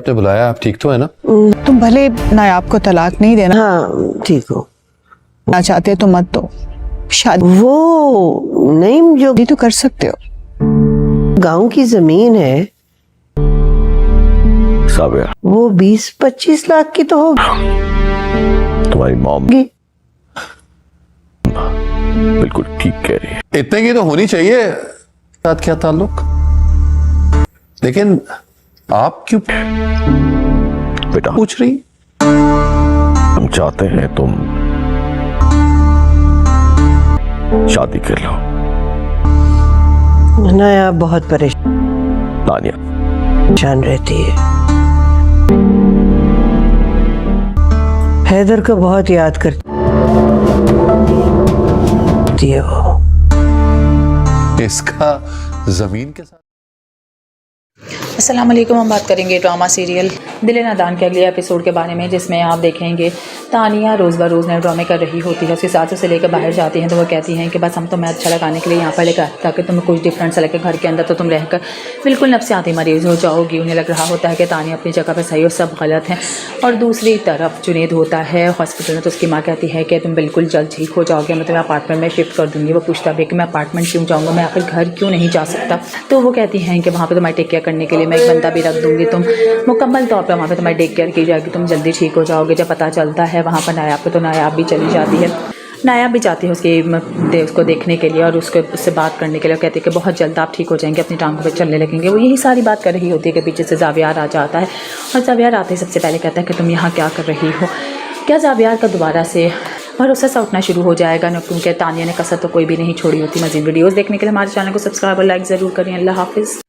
आपने बुलाया, आप ठीक तो है ना? तुम भले नायाब को तलाक नहीं देना हाँ ठीक हो। चाहते तो मत दो, शादी वो नहीं, जो तो कर सकते हो। गांव की जमीन है साबिया, वो 20-25 लाख की तो होगी। तुम्हारी मॉम बिल्कुल ठीक कह रही है। इतने की तो होनी चाहिए। साथ क्या ताल्लुक? लेकिन आप क्यों बेटा पूछ रही? हम चाहते हैं तुम शादी कर लो। नाया बहुत तानिया परेशान रहती है, हैदर को बहुत याद करती है वो। इसका जमीन के साथ। अस्सलाम वालेकुम। हम बात करेंगे ड्रामा सीरियल दिल नादान के अगले एपिसोड के बारे में, जिसमें आप देखेंगे तानिया रोज़ ब रोज़ नए ड्रामे कर रही होती है। उसके साथ उसे लेकर बाहर जाती हैं तो वो कहती हैं कि बस हम तुम्हें अच्छा लगाने के लिए यहाँ पर लेकर, ताकि तुम्हें कुछ डिफरेंट सा लगे घर के अंदर, तो तुम रहकर बिल्कुल नफ्सियाती मरीज़ हो जाओगी। उन्हें लग रहा होता है कि तानिया अपनी जगह पर सही और सब गलत हैं। और दूसरी तरफ जुनेद होता है हॉस्पिटल में, तो उसकी माँ कहती है कि तुम बिल्कुल जल्द ठीक हो जाओगे, मैं तुम्हें अपार्टमेंट में शिफ्ट कर दूँगी। वो पूछता भी कि मैं अपार्टमेंट क्यों जाऊँगा, मैं आखिर घर क्यों नहीं जा सकता। तो वो कहती हैं कि वहाँ पर तुम्हारी टेक केयर करने के लिए मैं एक बंदा भी रख दूँगी, तुम मुकम्मल तौर पर वहाँ पर तुम्हारी टेक केयर की जाएगी, तुम जल्दी ठीक हो जाओगे। जब पता चलता है वहाँ पर नायाब पे, तो नायाब भी चली जाती है। नायाब भी जाती है उसको देखने के लिए और उससे बात करने के लिए। कहती है कि बहुत जल्द आप ठीक हो जाएंगे, अपनी टांगों पे चलने लगेंगे। वो यही सारी बात कर रही होती है कि पीछे से जावियार आ जाता है और जावियार आते ही सबसे पहले कहता है कि तुम यहाँ क्या कर रही हो। क्या जावियार का दोबारा से भरोसा सा उठना शुरू हो जाएगा ना, क्योंकि तानिया ने कसर तो कोई भी नहीं छोड़ी होती। मज़ीद वीडियोस देखने के लिए हमारे चैनल को सब्सक्राइब और लाइक ज़रूर करें। अल्लाह हाफिज़।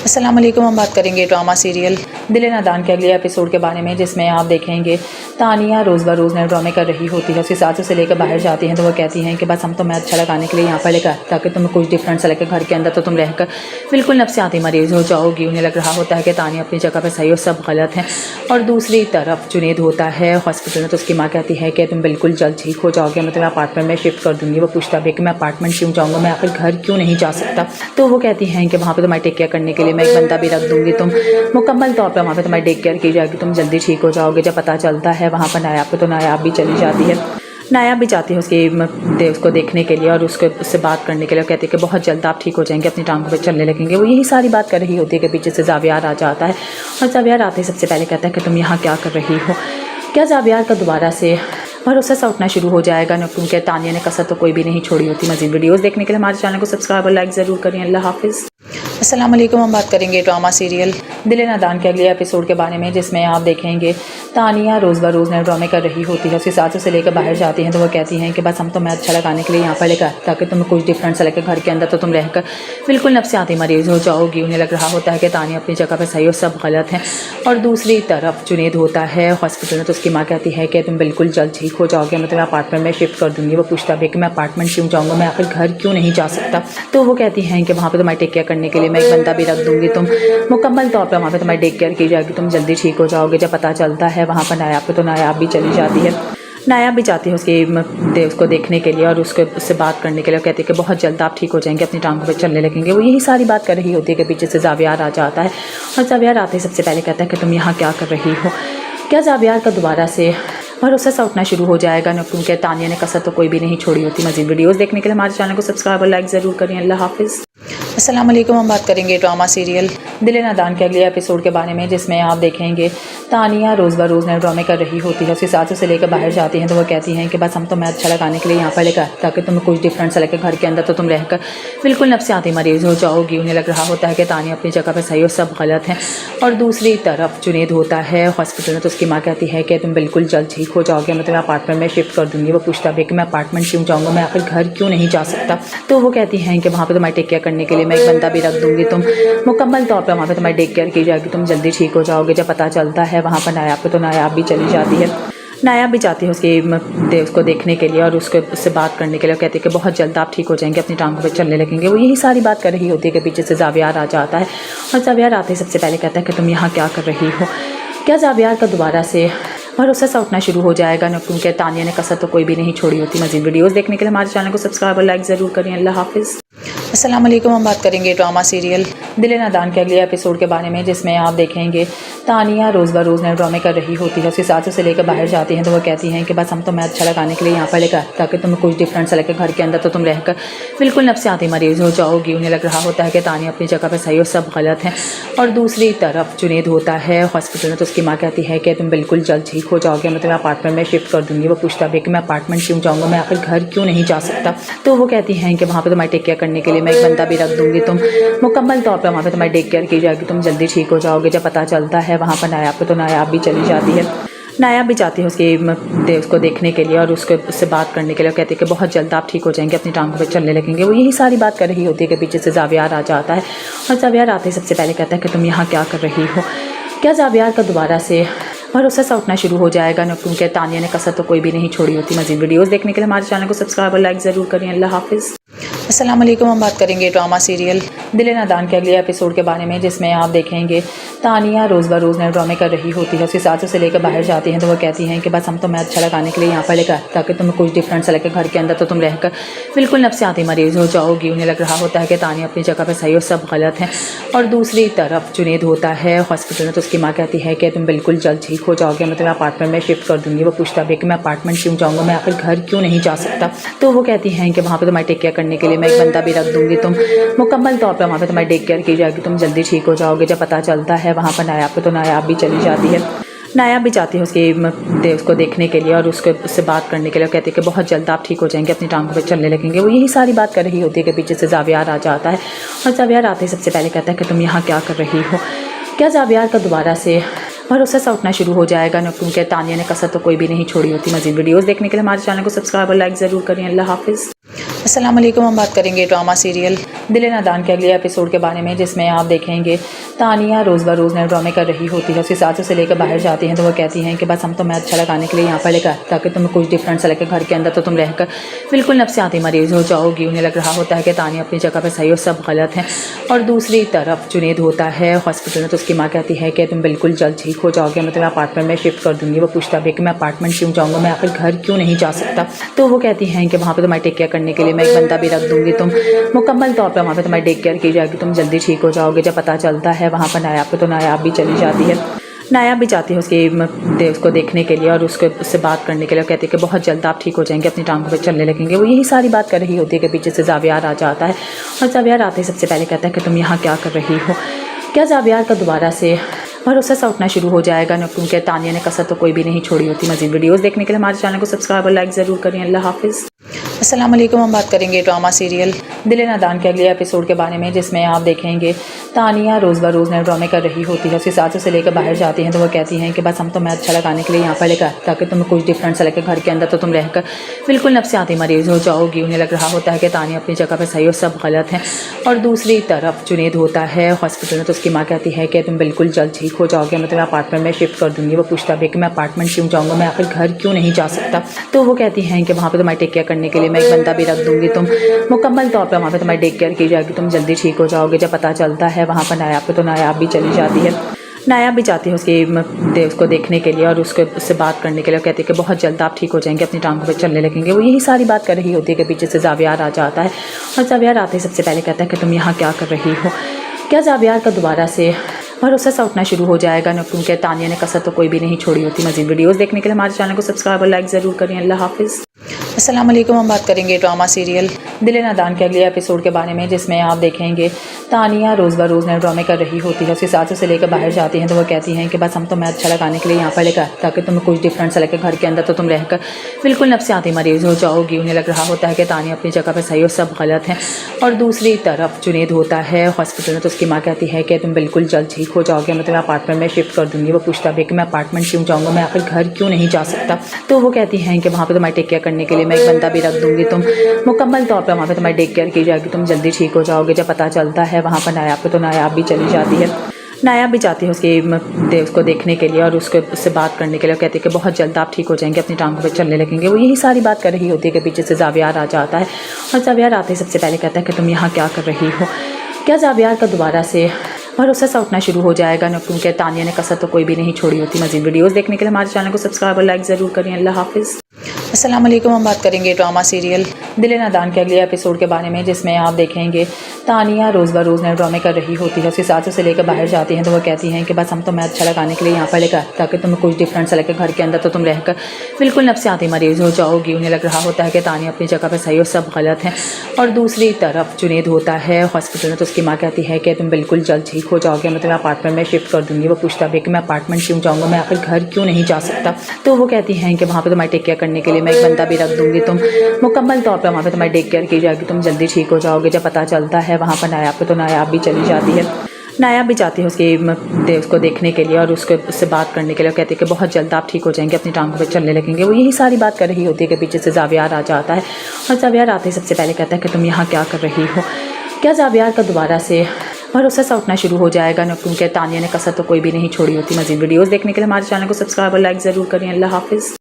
अस्सलाम वालेकुम। हम बात करेंगे ड्रामा सीरियल दिल नादान के अगले एपिसोड के बारे में, जिसमें आप देखेंगे तानिया रोज़ ब रोज़ नए ड्रामे कर रही होती है। उसके साथ उसे लेकर बाहर जाती हैं तो वो कहती हैं कि बस हम तुम्हें अच्छा लगाने के लिए यहाँ पर लेकर, ताकि तुम्हें कुछ डिफरेंट सा लगे घर के अंदर, तो तुम रहकर बिल्कुल नफ्सियाती मरीज़ हो जाओगी। उन्हें लग रहा होता है कि तानिया अपनी जगह पर सही और सब गलत हैं। और दूसरी तरफ जुनेद होता है हॉस्पिटल में, तो उसकी माँ कहती है कि तुम बिल्कुल जल्द ठीक हो जाओगे, मैं तुम्हें अपार्टमेंट में शिफ्ट कर दूँगी। वो पूछता भी कि मैं अपार्टमेंट क्यों जाऊँगा, मैं आखिर घर क्यों नहीं जा सकता। तो वो कहती हैं कि वहाँ पर तुम्हारी टेक केयर करने के लिए मैं एक बंदा भी रख दूँगी, तुम मुकम्मल तौर पर वहाँ पर तुम्हारी टेक केयर की जाएगी, तुम जल्दी ठीक हो जाओगे। जब पता चलता है वहाँ पर नायाब पे, तो नायाब भी चली जाती है। नायाब भी जाती है उसको देखने के लिए और उससे बात करने के लिए। कहती है कि बहुत जल्द आप ठीक हो जाएंगे, अपनी टांगों पे चलने लगेंगे। वो यही सारी बात कर रही होती है कि पीछे से जावियार आ जाता है और जावियार आते ही सबसे पहले कहता है कि तुम यहाँ क्या कर रही हो। क्या जावियार का दोबारा से भरोसा सा उठना शुरू हो जाएगा ना, क्योंकि तानिया ने कसर तो कोई भी नहीं छोड़ी होती। मज़ीद वीडियोस देखने के लिए हमारे चैनल को सब्सक्राइब और लाइक ज़रूर करें। अल्लाह हाफिज़। अस्सलाम वालेकुम। हम बात करेंगे ड्रामा सीरियल दिल नादान के अगले एपिसोड के बारे में, जिसमें आप देखेंगे तानिया रोज़ ब रोज़ नए ड्रामे कर रही होती है। उसके साथ उसे लेकर बाहर जाती हैं तो वो कहती हैं कि बस हम तुम्हें अच्छा लगाने के लिए यहाँ पर लेकर, ताकि तुम्हें कुछ डिफरेंट सा लगे घर के अंदर, तो तुम रहकर बिल्कुल नफ्सियाती मरीज़ हो जाओगी। उन्हें लग रहा होता है कि तानिया अपनी जगह पर सही और सब गलत हैं। और दूसरी तरफ जुनेद होता है हॉस्पिटल में, तो उसकी माँ कहती है कि तुम बिल्कुल जल्द ठीक हो जाओगे, मैं तुम्हें अपार्टमेंट में शिफ्ट कर दूँगी। वो पूछता भी कि मैं अपार्टमेंट क्यों जाऊँगा, मैं आखिर घर क्यों नहीं जा सकता। तो वो कहती हैं कि वहाँ पर तुम्हारी टेक केयर करने के लिए मैं एक बंदा भी रख दूँगी, तुम मुकम्मल तौर पर वहाँ पर तुम्हारी टेक केयर की जाएगी, तुम जल्दी ठीक हो जाओगे। जब पता चलता है वहाँ पर नायाब पे, तो नायाब भी चली जाती है। नायाब भी जाती है उसको देखने के लिए और उससे बात करने के लिए। कहती है कि बहुत जल्द आप ठीक हो जाएंगे, अपनी टांगों पे चलने लगेंगे। वो यही सारी बात कर रही होती है कि पीछे से जावियार आ जाता है और जावियार आते ही सबसे पहले कहता है कि तुम यहाँ क्या कर रही हो। क्या जावियार का दोबारा से भरोसा सा उठना शुरू हो जाएगा ना, क्योंकि तानिया ने कसर तो कोई भी नहीं छोड़ी होती। मज़ीद वीडियोस देखने के लिए हमारे चैनल को सब्सक्राइब और लाइक ज़रूर करें। अल्लाह हाफिज़। अस्सलाम वालेकुम। हम बात करेंगे ड्रामा सीरियल दिल नादान के अगले एपिसोड के बारे में, जिसमें आप देखेंगे तानिया रोज़ ब रोज़ नए ड्रामे कर रही होती है। उसके साथ उसे लेकर बाहर जाती हैं तो वो कहती हैं कि बस हम तुम्हें अच्छा लगाने के लिए यहाँ पर लेकर, ताकि तुम्हें कुछ डिफरेंट सा लगे घर के अंदर, तो तुम रहकर बिल्कुल नफ्सियाती मरीज़ हो जाओगी। उन्हें लग रहा होता है कि तानिया अपनी जगह पर सही और सब गलत हैं। और दूसरी तरफ जुनेद होता है हॉस्पिटल में, तो उसकी माँ कहती है कि तुम बिल्कुल जल्द ठीक हो जाओगे, मैं तुम्हें अपार्टमेंट में शिफ्ट कर दूँगी। वो पूछता भी कि मैं अपार्टमेंट क्यों जाऊँगा, मैं आखिर घर क्यों नहीं जा सकता। तो वो कहती हैं कि वहाँ पर तुम्हारी टेक केयर करने के लिए मैं एक बंदा भी रख दूँगी, तुम मुकम्मल तौर पर वहाँ पर तुम्हारी टेक केयर की जाएगी, तुम जल्दी ठीक हो जाओगे। जब पता चलता है वहाँ पर नायाब पे, तो नायाब भी चली जाती है। नायाब भी जाती है उसको देखने के लिए और उससे बात करने के लिए। कहती है कि बहुत जल्द आप ठीक हो जाएंगे, अपनी टांगों पे चलने लगेंगे। वो यही सारी बात कर रही होती है कि पीछे से जावियार आ जाता है और जावियार आते ही सबसे पहले कहता है कि तुम यहाँ क्या कर रही हो। क्या जावियार का दोबारा से भरोसा सा उठना शुरू हो जाएगा ना, क्योंकि तानिया ने कसर तो कोई भी नहीं छोड़ी होती। मज़ीद वीडियोस देखने के लिए हमारे चैनल को सब्सक्राइब और लाइक ज़रूर करें। अल्लाह हाफिज़। अस्सलाम वालेकुम। हम बात करेंगे ड्रामा सीरियल दिल नादान के अगले एपिसोड के बारे में, जिसमें आप देखेंगे तानिया रोज़ ब रोज़ नए ड्रामे कर रही होती है। उसके सासू से लेकर बाहर जाती हैं तो वो कहती हैं कि बस हम तुम्हें अच्छा लगाने के लिए यहाँ पर लेकर, ताकि तुम्हें कुछ डिफरेंट सा लगे। घर के अंदर तो तुम रहकर बिल्कुल नफ्सियाती मरीज़ हो जाओगी। उन्हें लग रहा होता है कि तानिया अपनी जगह पर सही और सब गलत हैं। और दूसरी तरफ जुनेद होता है हॉस्पिटल में, तो उसकी माँ कहती है कि तुम बिल्कुल जल्द ठीक हो जाओगे, मैं तुम्हें अपार्टमेंट में शिफ्ट कर दूँगी। वो पूछता भी कि मैं अपार्टमेंट क्यों जाऊँगा, मैं आखिर घर क्यों नहीं जा सकता। तो वो कहती हैं कि वहाँ पर तुम्हारी टेक केयर करने के लिए मैं एक बंदा भी रख दूँगी, तुम मुकम्मल तौर पर वहाँ पर तुम्हारी टेक केयर की जाएगी, तुम जल्दी ठीक हो जाओगे। जब पता चलता है वहाँ पर नायाब को, तो नायाब भी चली जाती है। नायाब भी जाती है उसको देखने के लिए और उससे बात करने के लिए। कहती है कि बहुत जल्द आप ठीक हो जाएंगे, अपनी टांगों पे चलने लगेंगे। वो यही सारी बात कर रही होती है कि पीछे से जावियार आ जाता है और जावियार आते ही सबसे पहले कहता है कि तुम यहाँ क्या कर रही हो। क्या जावियार का दोबारा से भरोसा सा उठना शुरू हो जाएगा न, क्योंकि तानिया ने कसर तो कोई भी नहीं छोड़ी होती। मज़ीद वीडियोस देखने के लिए हमारे चैनल को सब्सक्राइब और लाइक ज़रूर करें। अल्लाह हाफिज़। अस्सलाम वालेकुम। हम बात करेंगे ड्रामा सीरियल दिल नादान के अगले एपिसोड के बारे में, जिसमें आप देखेंगे तानिया रोज़ ब रोज़ नए ड्रामे कर रही होती है। उसके सासू से लेकर बाहर जाती हैं तो वो कहती हैं कि बस हम तुम्हें अच्छा लगाने के लिए यहाँ पर लेकर, ताकि तुम्हें कुछ डिफरेंट सा लगे। घर के अंदर तो तुम रहकर बिल्कुल नफ्सियाती मरीज़ हो जाओगी। उन्हें लग रहा होता है कि तानिया अपनी जगह पर सही और सब गलत हैं। और दूसरी तरफ जुनेद होता है हॉस्पिटल में, तो उसकी माँ कहती है कि तुम बिल्कुल जल्द ठीक हो जाओगे, मैं तुम्हें अपार्टमेंट में शिफ्ट कर दूँगी। वो पूछता भी कि मैं अपार्टमेंट क्यों जाऊँगा, मैं आखिर घर क्यों नहीं जा सकता। तो वो कहती हैं कि वहाँ पर तुम्हारी टेक केयर करने के लिए मैं एक बंदा भी रख दूँगी, तुम मुकम्मल तौर पर वहाँ पर तुम्हारी टेक केयर की जाएगी, तुम जल्दी ठीक हो जाओगे। जब पता चलता है वहाँ पर नायाब को, तो नायाब भी चली जाती है। नायाब भी जाती है उसको देखने के लिए और उससे बात करने के लिए। कहती है कि बहुत जल्द आप ठीक हो जाएंगे, अपनी टांगों पे चलने लगेंगे। वो यही सारी बात कर रही होती है कि पीछे से जावियार आ जाता है और जावियार आते ही सबसे पहले कहता है कि तुम यहाँ क्या कर रही हो। क्या जावियार का दोबारा से भरोसा सा उठना शुरू हो जाएगा न, क्योंकि तानिया ने कसर तो कोई भी नहीं छोड़ी होती। मज़ीद वीडियोस देखने के लिए हमारे चैनल को सब्सक्राइब और लाइक ज़रूर करें। अल्लाह हाफिज़। अस्सलाम वालेकुम। हम बात करेंगे ड्रामा सीरियल दिल नादान के अगले एपिसोड के बारे में, जिसमें आप देखेंगे तानिया रोज़ ब रोज़ नए ड्रामे कर रही होती है। उसके सासू से लेकर बाहर जाती हैं तो वो कहती हैं कि बस हम तुम्हें अच्छा लगाने के लिए यहाँ पर लेकर, ताकि तुम्हें कुछ डिफरेंट सा लगे। घर के अंदर तो तुम रहकर बिल्कुल नफ्सियाती मरीज़ हो जाओगी। उन्हें लग रहा होता है कि तानिया अपनी जगह पर सही और सब गलत हैं। और दूसरी तरफ जुनेद होता है हॉस्पिटल में, तो उसकी माँ कहती है कि तुम बिल्कुल जल्द ठीक हो जाओगे, मैं तुम्हें अपार्टमेंट में शिफ्ट कर दूँगी। वो पूछता भी कि मैं अपार्टमेंट क्यों जाऊँगा, मैं आखिर घर क्यों नहीं जा सकता। तो वो कहती हैं कि वहाँ पर तुम्हारी टेक केयर करने के लिए मैं एक बंदा भी रख दूँगी, तुम मुकम्मल तौर पर वहाँ पर तुम्हारी टेक केयर की जाएगी, तुम जल्दी ठीक हो जाओगे। जब पता चलता है वहाँ पर नायाब को, तो नायाब भी चली जाती है। नायाब भी जाती है उसको देखने के लिए और उससे बात करने के लिए। कहती है कि बहुत जल्द आप ठीक हो जाएंगे, अपनी टांगों पे चलने लगेंगे। वो यही सारी बात कर रही होती है कि पीछे से जावियार आ जाता है और जावियार आते ही सबसे पहले कहता है कि तुम यहाँ क्या कर रही हो। क्या जावियार का दोबारा से भरोसा सा उठना शुरू हो जाएगा न, क्योंकि तानिया ने कसर तो कोई भी नहीं छोड़ी होती। मज़ीद वीडियोस देखने के लिए हमारे चैनल को सब्सक्राइब और लाइक ज़रूर करें। अल्लाह हाफिज़। अस्सलाम वालेकुम। हम बात करेंगे ड्रामा सीरियल दिल नादान के अगले एपिसोड के बारे में, जिसमें आप देखेंगे तानिया रोज़ ब रोज़ नए ड्रामे कर रही होती है। उसके सासू से लेकर बाहर जाती हैं तो वो कहती हैं कि बस हम तुम्हें अच्छा लगाने के लिए यहाँ पर लेकर, ताकि तुम्हें कुछ डिफरेंट सा लगे। घर के अंदर तो तुम रहकर बिल्कुल नफ्सियाती मरीज़ हो जाओगी। उन्हें लग रहा होता है कि तानिया अपनी जगह पर सही और सब गलत हैं। और दूसरी तरफ जुनेद होता है हॉस्पिटल में, तो उसकी माँ कहती है कि तुम बिल्कुल जल्द ठीक हो जाओगे, मैं तुम्हें अपार्टमेंट में शिफ्ट कर दूँगी। वो पूछता भी कि मैं अपार्टमेंट क्यों जाऊँगा, मैं आखिर घर क्यों नहीं जा सकता। तो वो कहती हैं कि वहाँ पर तुम्हारी टेक केयर करने के लिए मैं एक बंदा भी रख दूँगी, तुम मुकम्मल तौर पर वहाँ पर तुम्हारी टेक केयर की जाएगी, तुम जल्दी ठीक हो जाओगे। जब पता चलता है वहाँ पर नायाब को, तो नायाब भी चली जाती है। नायाब भी जाती है उसको देखने के लिए और उससे बात करने के लिए। कहती है कि बहुत जल्द आप ठीक हो जाएंगे, अपनी टांगों पे चलने लगेंगे। वो यही सारी बात कर रही होती है कि पीछे से जावियार आ जाता है और जावियार आते ही सबसे पहले कहता है कि तुम यहाँ क्या कर रही हो। क्या जावियार का दोबारा से भरोसा सा उठना शुरू हो जाएगा न, क्योंकि तानिया ने कसर तो कोई भी नहीं छोड़ी होती। मज़ीद वीडियोस देखने के लिए हमारे चैनल को सब्सक्राइब और लाइक ज़रूर करें। अल्लाह हाफिज़। अस्सलाम वालेकुम। हम बात करेंगे ड्रामा सीरियल दिल नादान के अगले एपिसोड के बारे में, जिसमें आप देखेंगे तानिया रोज़ ब रोज़ नए ड्रामे कर रही होती है। उसके सासू से लेकर बाहर जाती हैं तो वो कहती हैं कि बस हम तुम्हें अच्छा लगाने के लिए यहाँ पर लेकर, ताकि तुम्हें कुछ डिफरेंट सा लगे। घर के अंदर तो तुम रहकर बिल्कुल नफ्सियाती मरीज़ हो जाओगी। उन्हें लग रहा होता है कि तानिया अपनी जगह पर सही और सब गलत हैं। और दूसरी तरफ जुनेद होता है हॉस्पिटल में, तो उसकी माँ कहती है कि तुम बिल्कुल जल्द ठीक हो जाओगे, मैं तुम्हें अपार्टमेंट में शिफ्ट कर दूँगी। वो पूछता भी कि मैं अपार्टमेंट क्यों जाऊँगा, मैं आखिर घर क्यों नहीं जा सकता। तो वो कहती हैं कि वहाँ पर तुम्हारी टेक केयर करने के लिए मैं एक बंदा भी रख दूँगी, तुम मुकम्मल तौर पर वहाँ पर तुम्हारी टेक केयर की जाएगी, तुम जल्दी ठीक हो जाओगे। जब पता चलता है वहाँ पर नायाब को, तो नायाब भी चली जाती है। नायाब भी जाती है उसको देखने के लिए और उससे बात करने के लिए। कहती है कि बहुत जल्द आप ठीक हो जाएंगे, अपनी टांगों पे चलने लगेंगे। वो यही सारी बात कर रही होती है कि पीछे से जावियार आ जाता है और जावियार आते ही सबसे पहले कहता है कि तुम यहाँ क्या कर रही हो। क्या जावियार का दोबारा से भरोसा सा उठना शुरू हो जाएगा न, क्योंकि तानिया ने कसर तो कोई भी नहीं छोड़ी होती। मज़ीद वीडियोस देखने के लिए हमारे चैनल को सब्सक्राइब और लाइक ज़रूर करें। अल्लाह हाफिज़। अस्सलाम वालेकुम। हम बात करेंगे ड्रामा सीरियल दिल नादान के अगले एपिसोड के बारे में, जिसमें आप देखेंगे तानिया रोज़ ब रोज़ नए ड्रामे कर रही होती है। उसके सासू से लेकर बाहर जाती हैं तो वो कहती हैं कि बस हम तुम्हें अच्छा लगाने के लिए यहाँ पर लेकर ताकि तुम्हें कुछ डिफरेंट सा लगे। घर के अंदर तो तुम रहकर बिल्कुल नफ्सियाती मरीज़ हो जाओगी। उन्हें लग रहा होता है कि तानिया अपनी जगह पर सही और सब गलत हैं। और दूसरी तरफ जुनेद होता है हॉस्पिटल में, तो उसकी माँ कहती है कि तुम बिल्कुल जल्द ठीक हो जाओगे, मैं तुम्हें अपार्टमेंट में शिफ्ट कर दूँगी। वो पूछता भी कि मैं अपार्टमेंट क्यों जाऊँगा, मैं आखिर घर क्यों नहीं जा सकता। तो वो कहती हैं कि वहाँ पर तुम्हारी टेक केयर करने के लिए मैं एक बंदा भी रख दूँगी, तुम मुकम्मल तौर पर वहाँ पर तुम्हारी टेक केयर की जाएगी, तुम जल्दी ठीक हो जाओगे। जब पता चलता है वहाँ पर नायाब पे, तो नायाब भी चली जाती है। नायाब भी जाती है उसको देखने के लिए और उससे बात करने के लिए। कहती है कि बहुत जल्द आप ठीक हो जाएंगे, अपनी टांगों पे चलने लगेंगे। वो यही सारी बात कर रही होती है कि पीछे से जावियार आ जाता है और जावियार आते ही सबसे पहले कहता है कि तुम यहाँ क्या कर रही हो। क्या जावियार का दोबारा से भरोसा सा उठना शुरू हो जाएगा न, क्योंकि तानिया ने कसर तो कोई भी नहीं छोड़ी होती। मज़ीद वीडियोस देखने के लिए हमारे चैनल को सब्सक्राइब और लाइक ज़रूर करें। अल्लाह हाफिज़।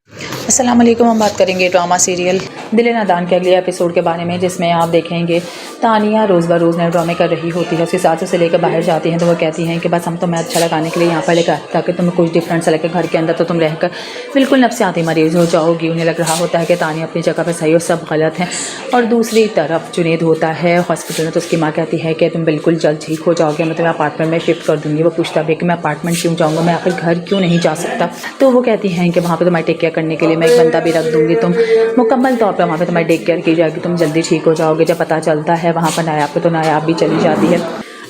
अस्सलाम वालेकुम। हम बात करेंगे ड्रामा सीरियल दिल नादान के अगले एपिसोड के बारे में, जिसमें आप देखेंगे तानिया रोज़ ब रोज़ नए ड्रामे कर रही होती है। उसके सासू से लेकर बाहर जाती हैं तो वो कहती हैं कि बस हम तुम्हें अच्छा लगाने के लिए यहाँ पर लेकर ताकि तुम्हें कुछ डिफरेंट सा लगे। घर के अंदर तो तुम रहकर बिल्कुल नफ्सियाती मरीज़ हो जाओगी। उन्हें लग रहा होता है कि तानिया अपनी जगह पर सही और सब गलत हैं। और दूसरी तरफ जुनेद होता है हॉस्पिटल में, तो उसकी माँ कहती है कि तुम बिल्कुल जल्द ठीक हो जाओगे, मैं तुम्हें अपार्टमेंट में शिफ्ट कर दूँगी। वो पूछता भी कि मैं अपार्टमेंट क्यों जाऊँगा, मैं आखिर घर क्यों नहीं जा सकता। तो वो कहती हैं कि वहाँ पर तुम्हारी टेक केयर करने के लिए मैं एक बंदा भी रख दूँगी, तुम मुकम्मल तौर पर वहाँ पर तुम्हारी टेक केयर की जाएगी, तुम जल्दी ठीक हो जाओगे। जब पता चलता है वहाँ पर नायाब पे, तो नायाब भी चली जाती है।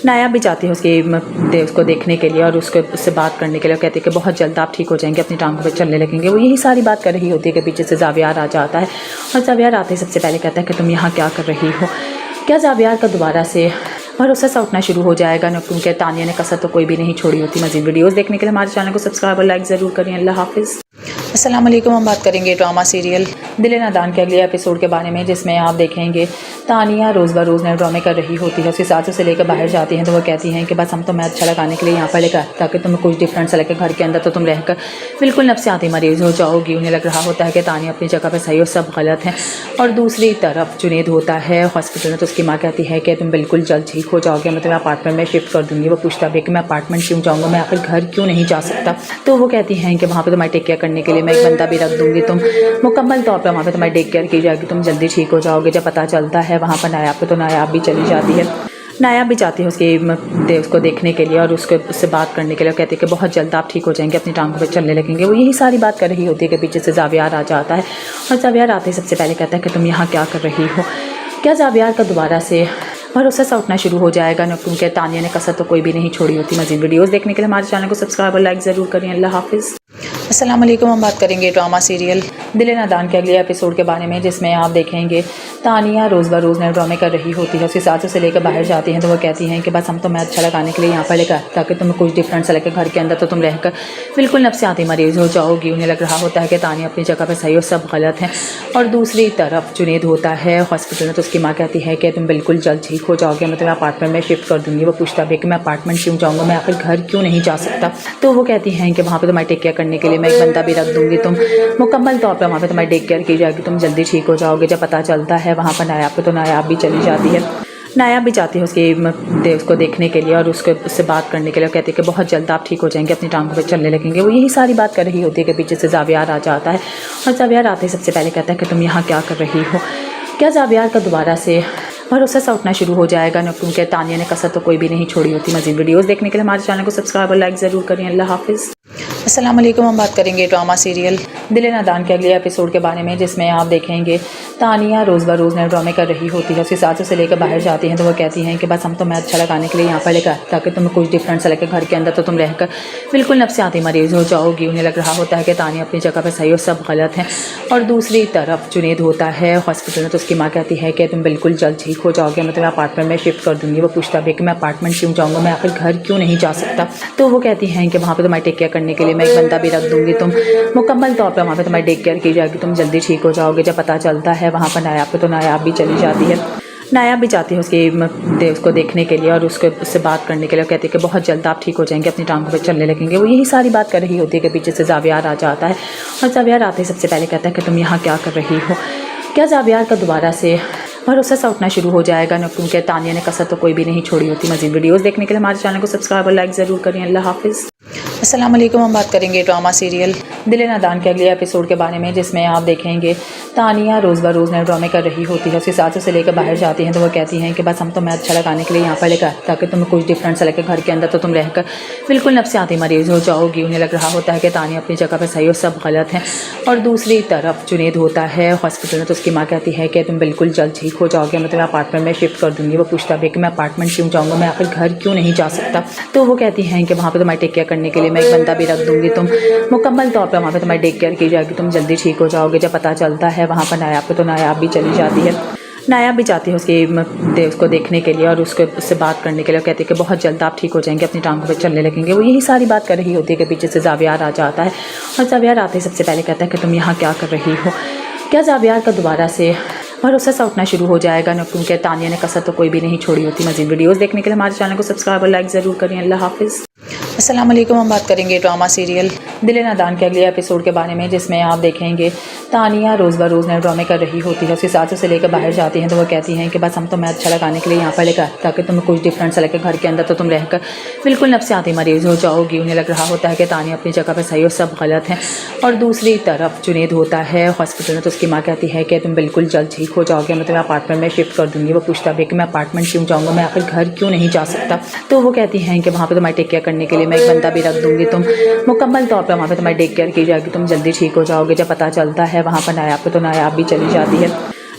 नायाब भी जाती है उसको देखने के लिए और उससे बात करने के लिए। कहती है कि बहुत जल्द आप ठीक हो जाएंगे, अपनी टांगों पे चलने लगेंगे। वो यही सारी बात कर रही होती है कि पीछे से जावियार आ जाता है और जावियार आते ही सबसे पहले कहता है कि तुम यहाँ क्या कर रही हो। क्या जावियार का दोबारा से भरोसा सा उठना शुरू हो जाएगा न, क्योंकि तानिया ने कसर तो कोई भी नहीं छोड़ी होती। मज़ीद वीडियोस देखने के लिए हमारे चैनल को सब्सक्राइब और लाइक ज़रूर करें। अल्लाह हाफिज़। अस्सलाम वालेकुम। हम बात करेंगे ड्रामा सीरियल दिल नादान के अगले एपिसोड के बारे में, जिसमें आप देखेंगे तानिया रोज़ ब रोज़ नए ड्रामे कर रही होती है। उसके सासू से लेकर बाहर जाती हैं तो वो कहती हैं कि बस हम तुम्हें अच्छा लगाने के लिए यहाँ पर लेकर ताकि तुम्हें कुछ डिफरेंट सा लगे। घर के अंदर तो तुम रहकर बिल्कुल नफ्सियाती मरीज़ हो जाओगी। उन्हें लग रहा होता है कि तानिया अपनी जगह पर सही और सब गलत हैं। और दूसरी तरफ जुनेद होता है हॉस्पिटल में, तो उसकी माँ कहती है कि तुम बिल्कुल जल्द ठीक हो जाओगे, मैं तुम्हें अपार्टमेंट में शिफ्ट कर दूँगी। वो पूछता भी कि मैं अपार्टमेंट क्यों जाऊँगा, मैं आखिर घर क्यों नहीं जा सकता। तो वो कहती हैं कि वहाँ पर तुम्हारी टेक केयर करने के लिए मैं एक बंदा भी रख दूँगी, तुम मुकम्मल तौर पर वहाँ पर तुम्हारी टेक केयर की जाएगी, तुम जल्दी ठीक हो जाओगे। जब पता चलता है वहाँ पर नायाब पे, तो नायाब भी चली जाती है। नायाब भी जाती है उसको देखने के लिए और उससे बात करने के लिए। कहती है कि बहुत जल्द आप ठीक हो जाएंगे, अपनी टांगों पे चलने लगेंगे। वो यही सारी बात कर रही होती है कि पीछे से जावियार आ जाता है और जावियार आते ही सबसे पहले कहता है कि तुम यहाँ क्या कर रही हो। क्या जावियार का दोबारा से भरोसा सा उठना शुरू हो जाएगा न, क्योंकि तानिया ने कसर तो कोई भी नहीं छोड़ी होती। मज़ीद वीडियोस देखने के लिए हमारे चैनल को सब्सक्राइब और लाइक ज़रूर करें। अल्लाह हाफिज़। अस्सलाम वालेकुम। हम बात करेंगे ड्रामा सीरियल दिल नादान के अगले एपिसोड के बारे में, जिसमें आप देखेंगे तानिया रोज़ ब रोज़ नए ड्रामे कर रही होती है। उसके सासू से लेकर बाहर जाती हैं तो वो कहती हैं कि बस हम तुम्हें अच्छा लगाने के लिए यहाँ पर लेकर ताकि तुम्हें कुछ डिफरेंट सा लगे। घर के अंदर तो तुम रहकर बिल्कुल नफ्सियाती मरीज़ हो जाओगी। उन्हें लग रहा होता है कि तानिया अपनी जगह पर सही और सब गलत हैं। और दूसरी तरफ जुनेद होता है हॉस्पिटल में, तो उसकी माँ कहती है कि तुम बिल्कुल जल्द ठीक हो जाओगे, मैं तुम्हें अपार्टमेंट में शिफ्ट कर दूँगी। वो पूछता भी कि मैं अपार्टमेंट क्यों जाऊँगा, मैं आखिर घर क्यों नहीं जा सकता। तो वो कहती हैं कि वहाँ पर तुम्हारी टेक केयर करने के लिए मैं एक बंदा भी रख दूँगी, तुम मुकम्मल तौर पर वहाँ पर तुम्हारी टेक केयर की जाएगी, तुम जल्दी ठीक हो जाओगे। जब पता चलता है वहाँ पर नायाब पे, तो नायाब भी चली जाती है। नायाब भी जाती है उसको देखने के लिए और उससे बात करने के लिए। कहती है कि बहुत जल्द आप ठीक हो जाएंगे, अपनी टांगों पे चलने लगेंगे। वो यही सारी बात कर रही होती है कि पीछे से जावियार आ जाता है और जावियार आते ही सबसे पहले कहता है कि तुम यहाँ क्या कर रही हो। क्या जावियार का दोबारा से भरोसा सा उठना शुरू हो जाएगा न, क्योंकि तानिया ने कसर तो कोई भी नहीं छोड़ी होती। मज़ीद वीडियोस देखने के लिए हमारे चैनल को सब्सक्राइब और लाइक ज़रूर करें। अल्लाह हाफिज़। अस्सलाम वालेकुम। हम बात करेंगे ड्रामा सीरियल दिल नादान के अगले एपिसोड के बारे में, जिसमें आप देखेंगे तानिया रोज़ ब रोज़ नए ड्रामे कर रही होती है। उसके सासू से लेकर बाहर जाती हैं तो वो कहती हैं कि बस हम तुम्हें अच्छा लगाने के लिए यहाँ पर लेकर ताकि तुम्हें कुछ डिफरेंट सा लगे। घर के अंदर तो तुम रहकर बिल्कुल नफ्सियाती मरीज़ हो जाओगी। उन्हें लग रहा होता है कि तानिया अपनी जगह पर सही और सब गलत हैं। और दूसरी तरफ जुनेद होता है हॉस्पिटल में, तो उसकी माँ कहती है कि तुम बिल्कुल जल्द ठीक हो जाओगे, मैं तुम्हें अपार्टमेंट में शिफ्ट कर दूँगी। वो पूछता भी कि मैं अपार्टमेंट क्यों जाऊँगा, मैं आखिर घर क्यों नहीं जा सकता। तो वो कहती हैं कि वहाँ पर तुम्हारी टेक केयर करने के लिए मैं एक बंदा भी रख दूँगी, तुम मुकम्मल तौर पर वहाँ पर तुम्हारी टेक केयर की जाएगी, तुम जल्दी ठीक हो जाओगे। जब पता चलता है वहाँ पर नायाब पे, तो नायाब भी चली जाती है। नायाब भी जाती है उसको देखने के लिए और उससे बात करने के लिए। कहती है कि बहुत जल्द आप ठीक हो जाएंगे, अपनी टांगों पे चलने लगेंगे। वो यही सारी बात कर रही होती है कि पीछे से जावियार आ जाता है और जावियार आते ही सबसे पहले कहता है कि तुम यहाँ क्या कर रही हो। क्या जावियार का दोबारा से भरोसा सा उठना शुरू हो जाएगा न, क्योंकि तानिया ने कसर तो कोई भी नहीं छोड़ी होती। मज़ीद वीडियोस देखने के लिए हमारे चैनल को सब्सक्राइब और लाइक ज़रूर करें। अल्लाह हाफिज़। अस्सलाम वालेकुम। हम बात करेंगे ड्रामा सीरियल दिल नादान के अगले एपिसोड के बारे में, जिसमें आप देखेंगे तानिया रोज़ ब रोज़ नए ड्रामे कर रही होती है। उसके सासू से लेकर बाहर जाती हैं तो वो कहती हैं कि बस हम तुम्हें अच्छा लगाने के लिए यहाँ पर लेकर, ताकि तुम्हें कुछ डिफरेंट सा लगे। घर के अंदर तो तुम रहकर बिल्कुल नफ्सियाती मरीज़ हो जाओगी। उन्हें लग रहा होता है कि तानिया अपनी जगह पर सही और सब गलत हैं। और दूसरी तरफ जुनेद होता है हॉस्पिटल में, तो उसकी माँ कहती है कि तुम बिल्कुल जल्द ठीक हो जाओगे, मैं तुम्हें अपार्टमेंट में शिफ्ट कर दूँगी। वो पूछता भी कि मैं अपार्टमेंट क्यों जाऊँगा, मैं आखिर घर क्यों नहीं जा सकता। तो वो कहती हैं कि वहाँ पर तुम्हारी टेक केयर करने के लिए मैं एक बंदा भी रख दूँगी, तुम मुकम्मल तौर पर वहाँ पर तुम्हारी टेक केयर की जाएगी, तुम जल्दी ठीक हो जाओगे। जब पता चलता है वहाँ पर नायाब को, तो नायाब भी चली जाती है। नायाब भी जाती है उसको देखने के लिए और उससे बात करने के लिए। कहती है कि बहुत जल्द आप ठीक हो जाएंगे, अपनी टांगों पे चलने लगेंगे। वो यही सारी बात कर रही होती है कि पीछे से जावियार आ जाता है और जावियार आते ही सबसे पहले कहता है कि तुम यहाँ क्या कर रही हो। क्या जावियार का दोबारा से भरोसा सा उठना शुरू हो जाएगा ना, क्योंकि तानिया ने कसर तो कोई भी नहीं छोड़ी होती। मज़ीद वीडियोस देखने के लिए हमारे चैनल को सब्सक्राइब और लाइक ज़रूर करें। अल्लाह हाफिज़। अस्सलाम वालेकुम। हम बात करेंगे ड्रामा सीरियल दिल नादान के अगले एपिसोड के बारे में, जिसमें आप देखेंगे तानिया रोज़ ब रोज़ नए ड्रामे कर रही होती है। उसके सासू से लेकर बाहर जाती हैं तो वो कहती हैं कि बस हम तुम्हें अच्छा लगाने के लिए यहाँ पर लेकर, ताकि तुम्हें कुछ डिफरेंट सा लगे। घर के अंदर तो तुम रहकर बिल्कुल नफ्सियाती मरीज़ हो जाओगी। उन्हें लग रहा होता है कि तानिया अपनी जगह पर सही और सब गलत हैं। और दूसरी तरफ जुनेद होता है हॉस्पिटल में, तो उसकी माँ कहती है कि तुम बिल्कुल जल्द ठीक हो जाओगे, मैं तुम्हें अपार्टमेंट में शिफ्ट कर दूँगी। वो पूछता भी कि मैं अपार्टमेंट क्यों जाऊँगा, मैं आखिर घर क्यों नहीं जा सकता। तो वो कहती हैं कि वहाँ पर तुम्हारी टेक केयर करने के लिए मैं एक बंदा भी रख दूँगी, तुम मुकम्मल तौर पर वहाँ पर तुम्हारी टेक केयर की जाएगी, तुम जल्दी ठीक हो जाओगे। जब पता चलता है वहाँ पर नायाब को, तो नायाब भी चली जाती है।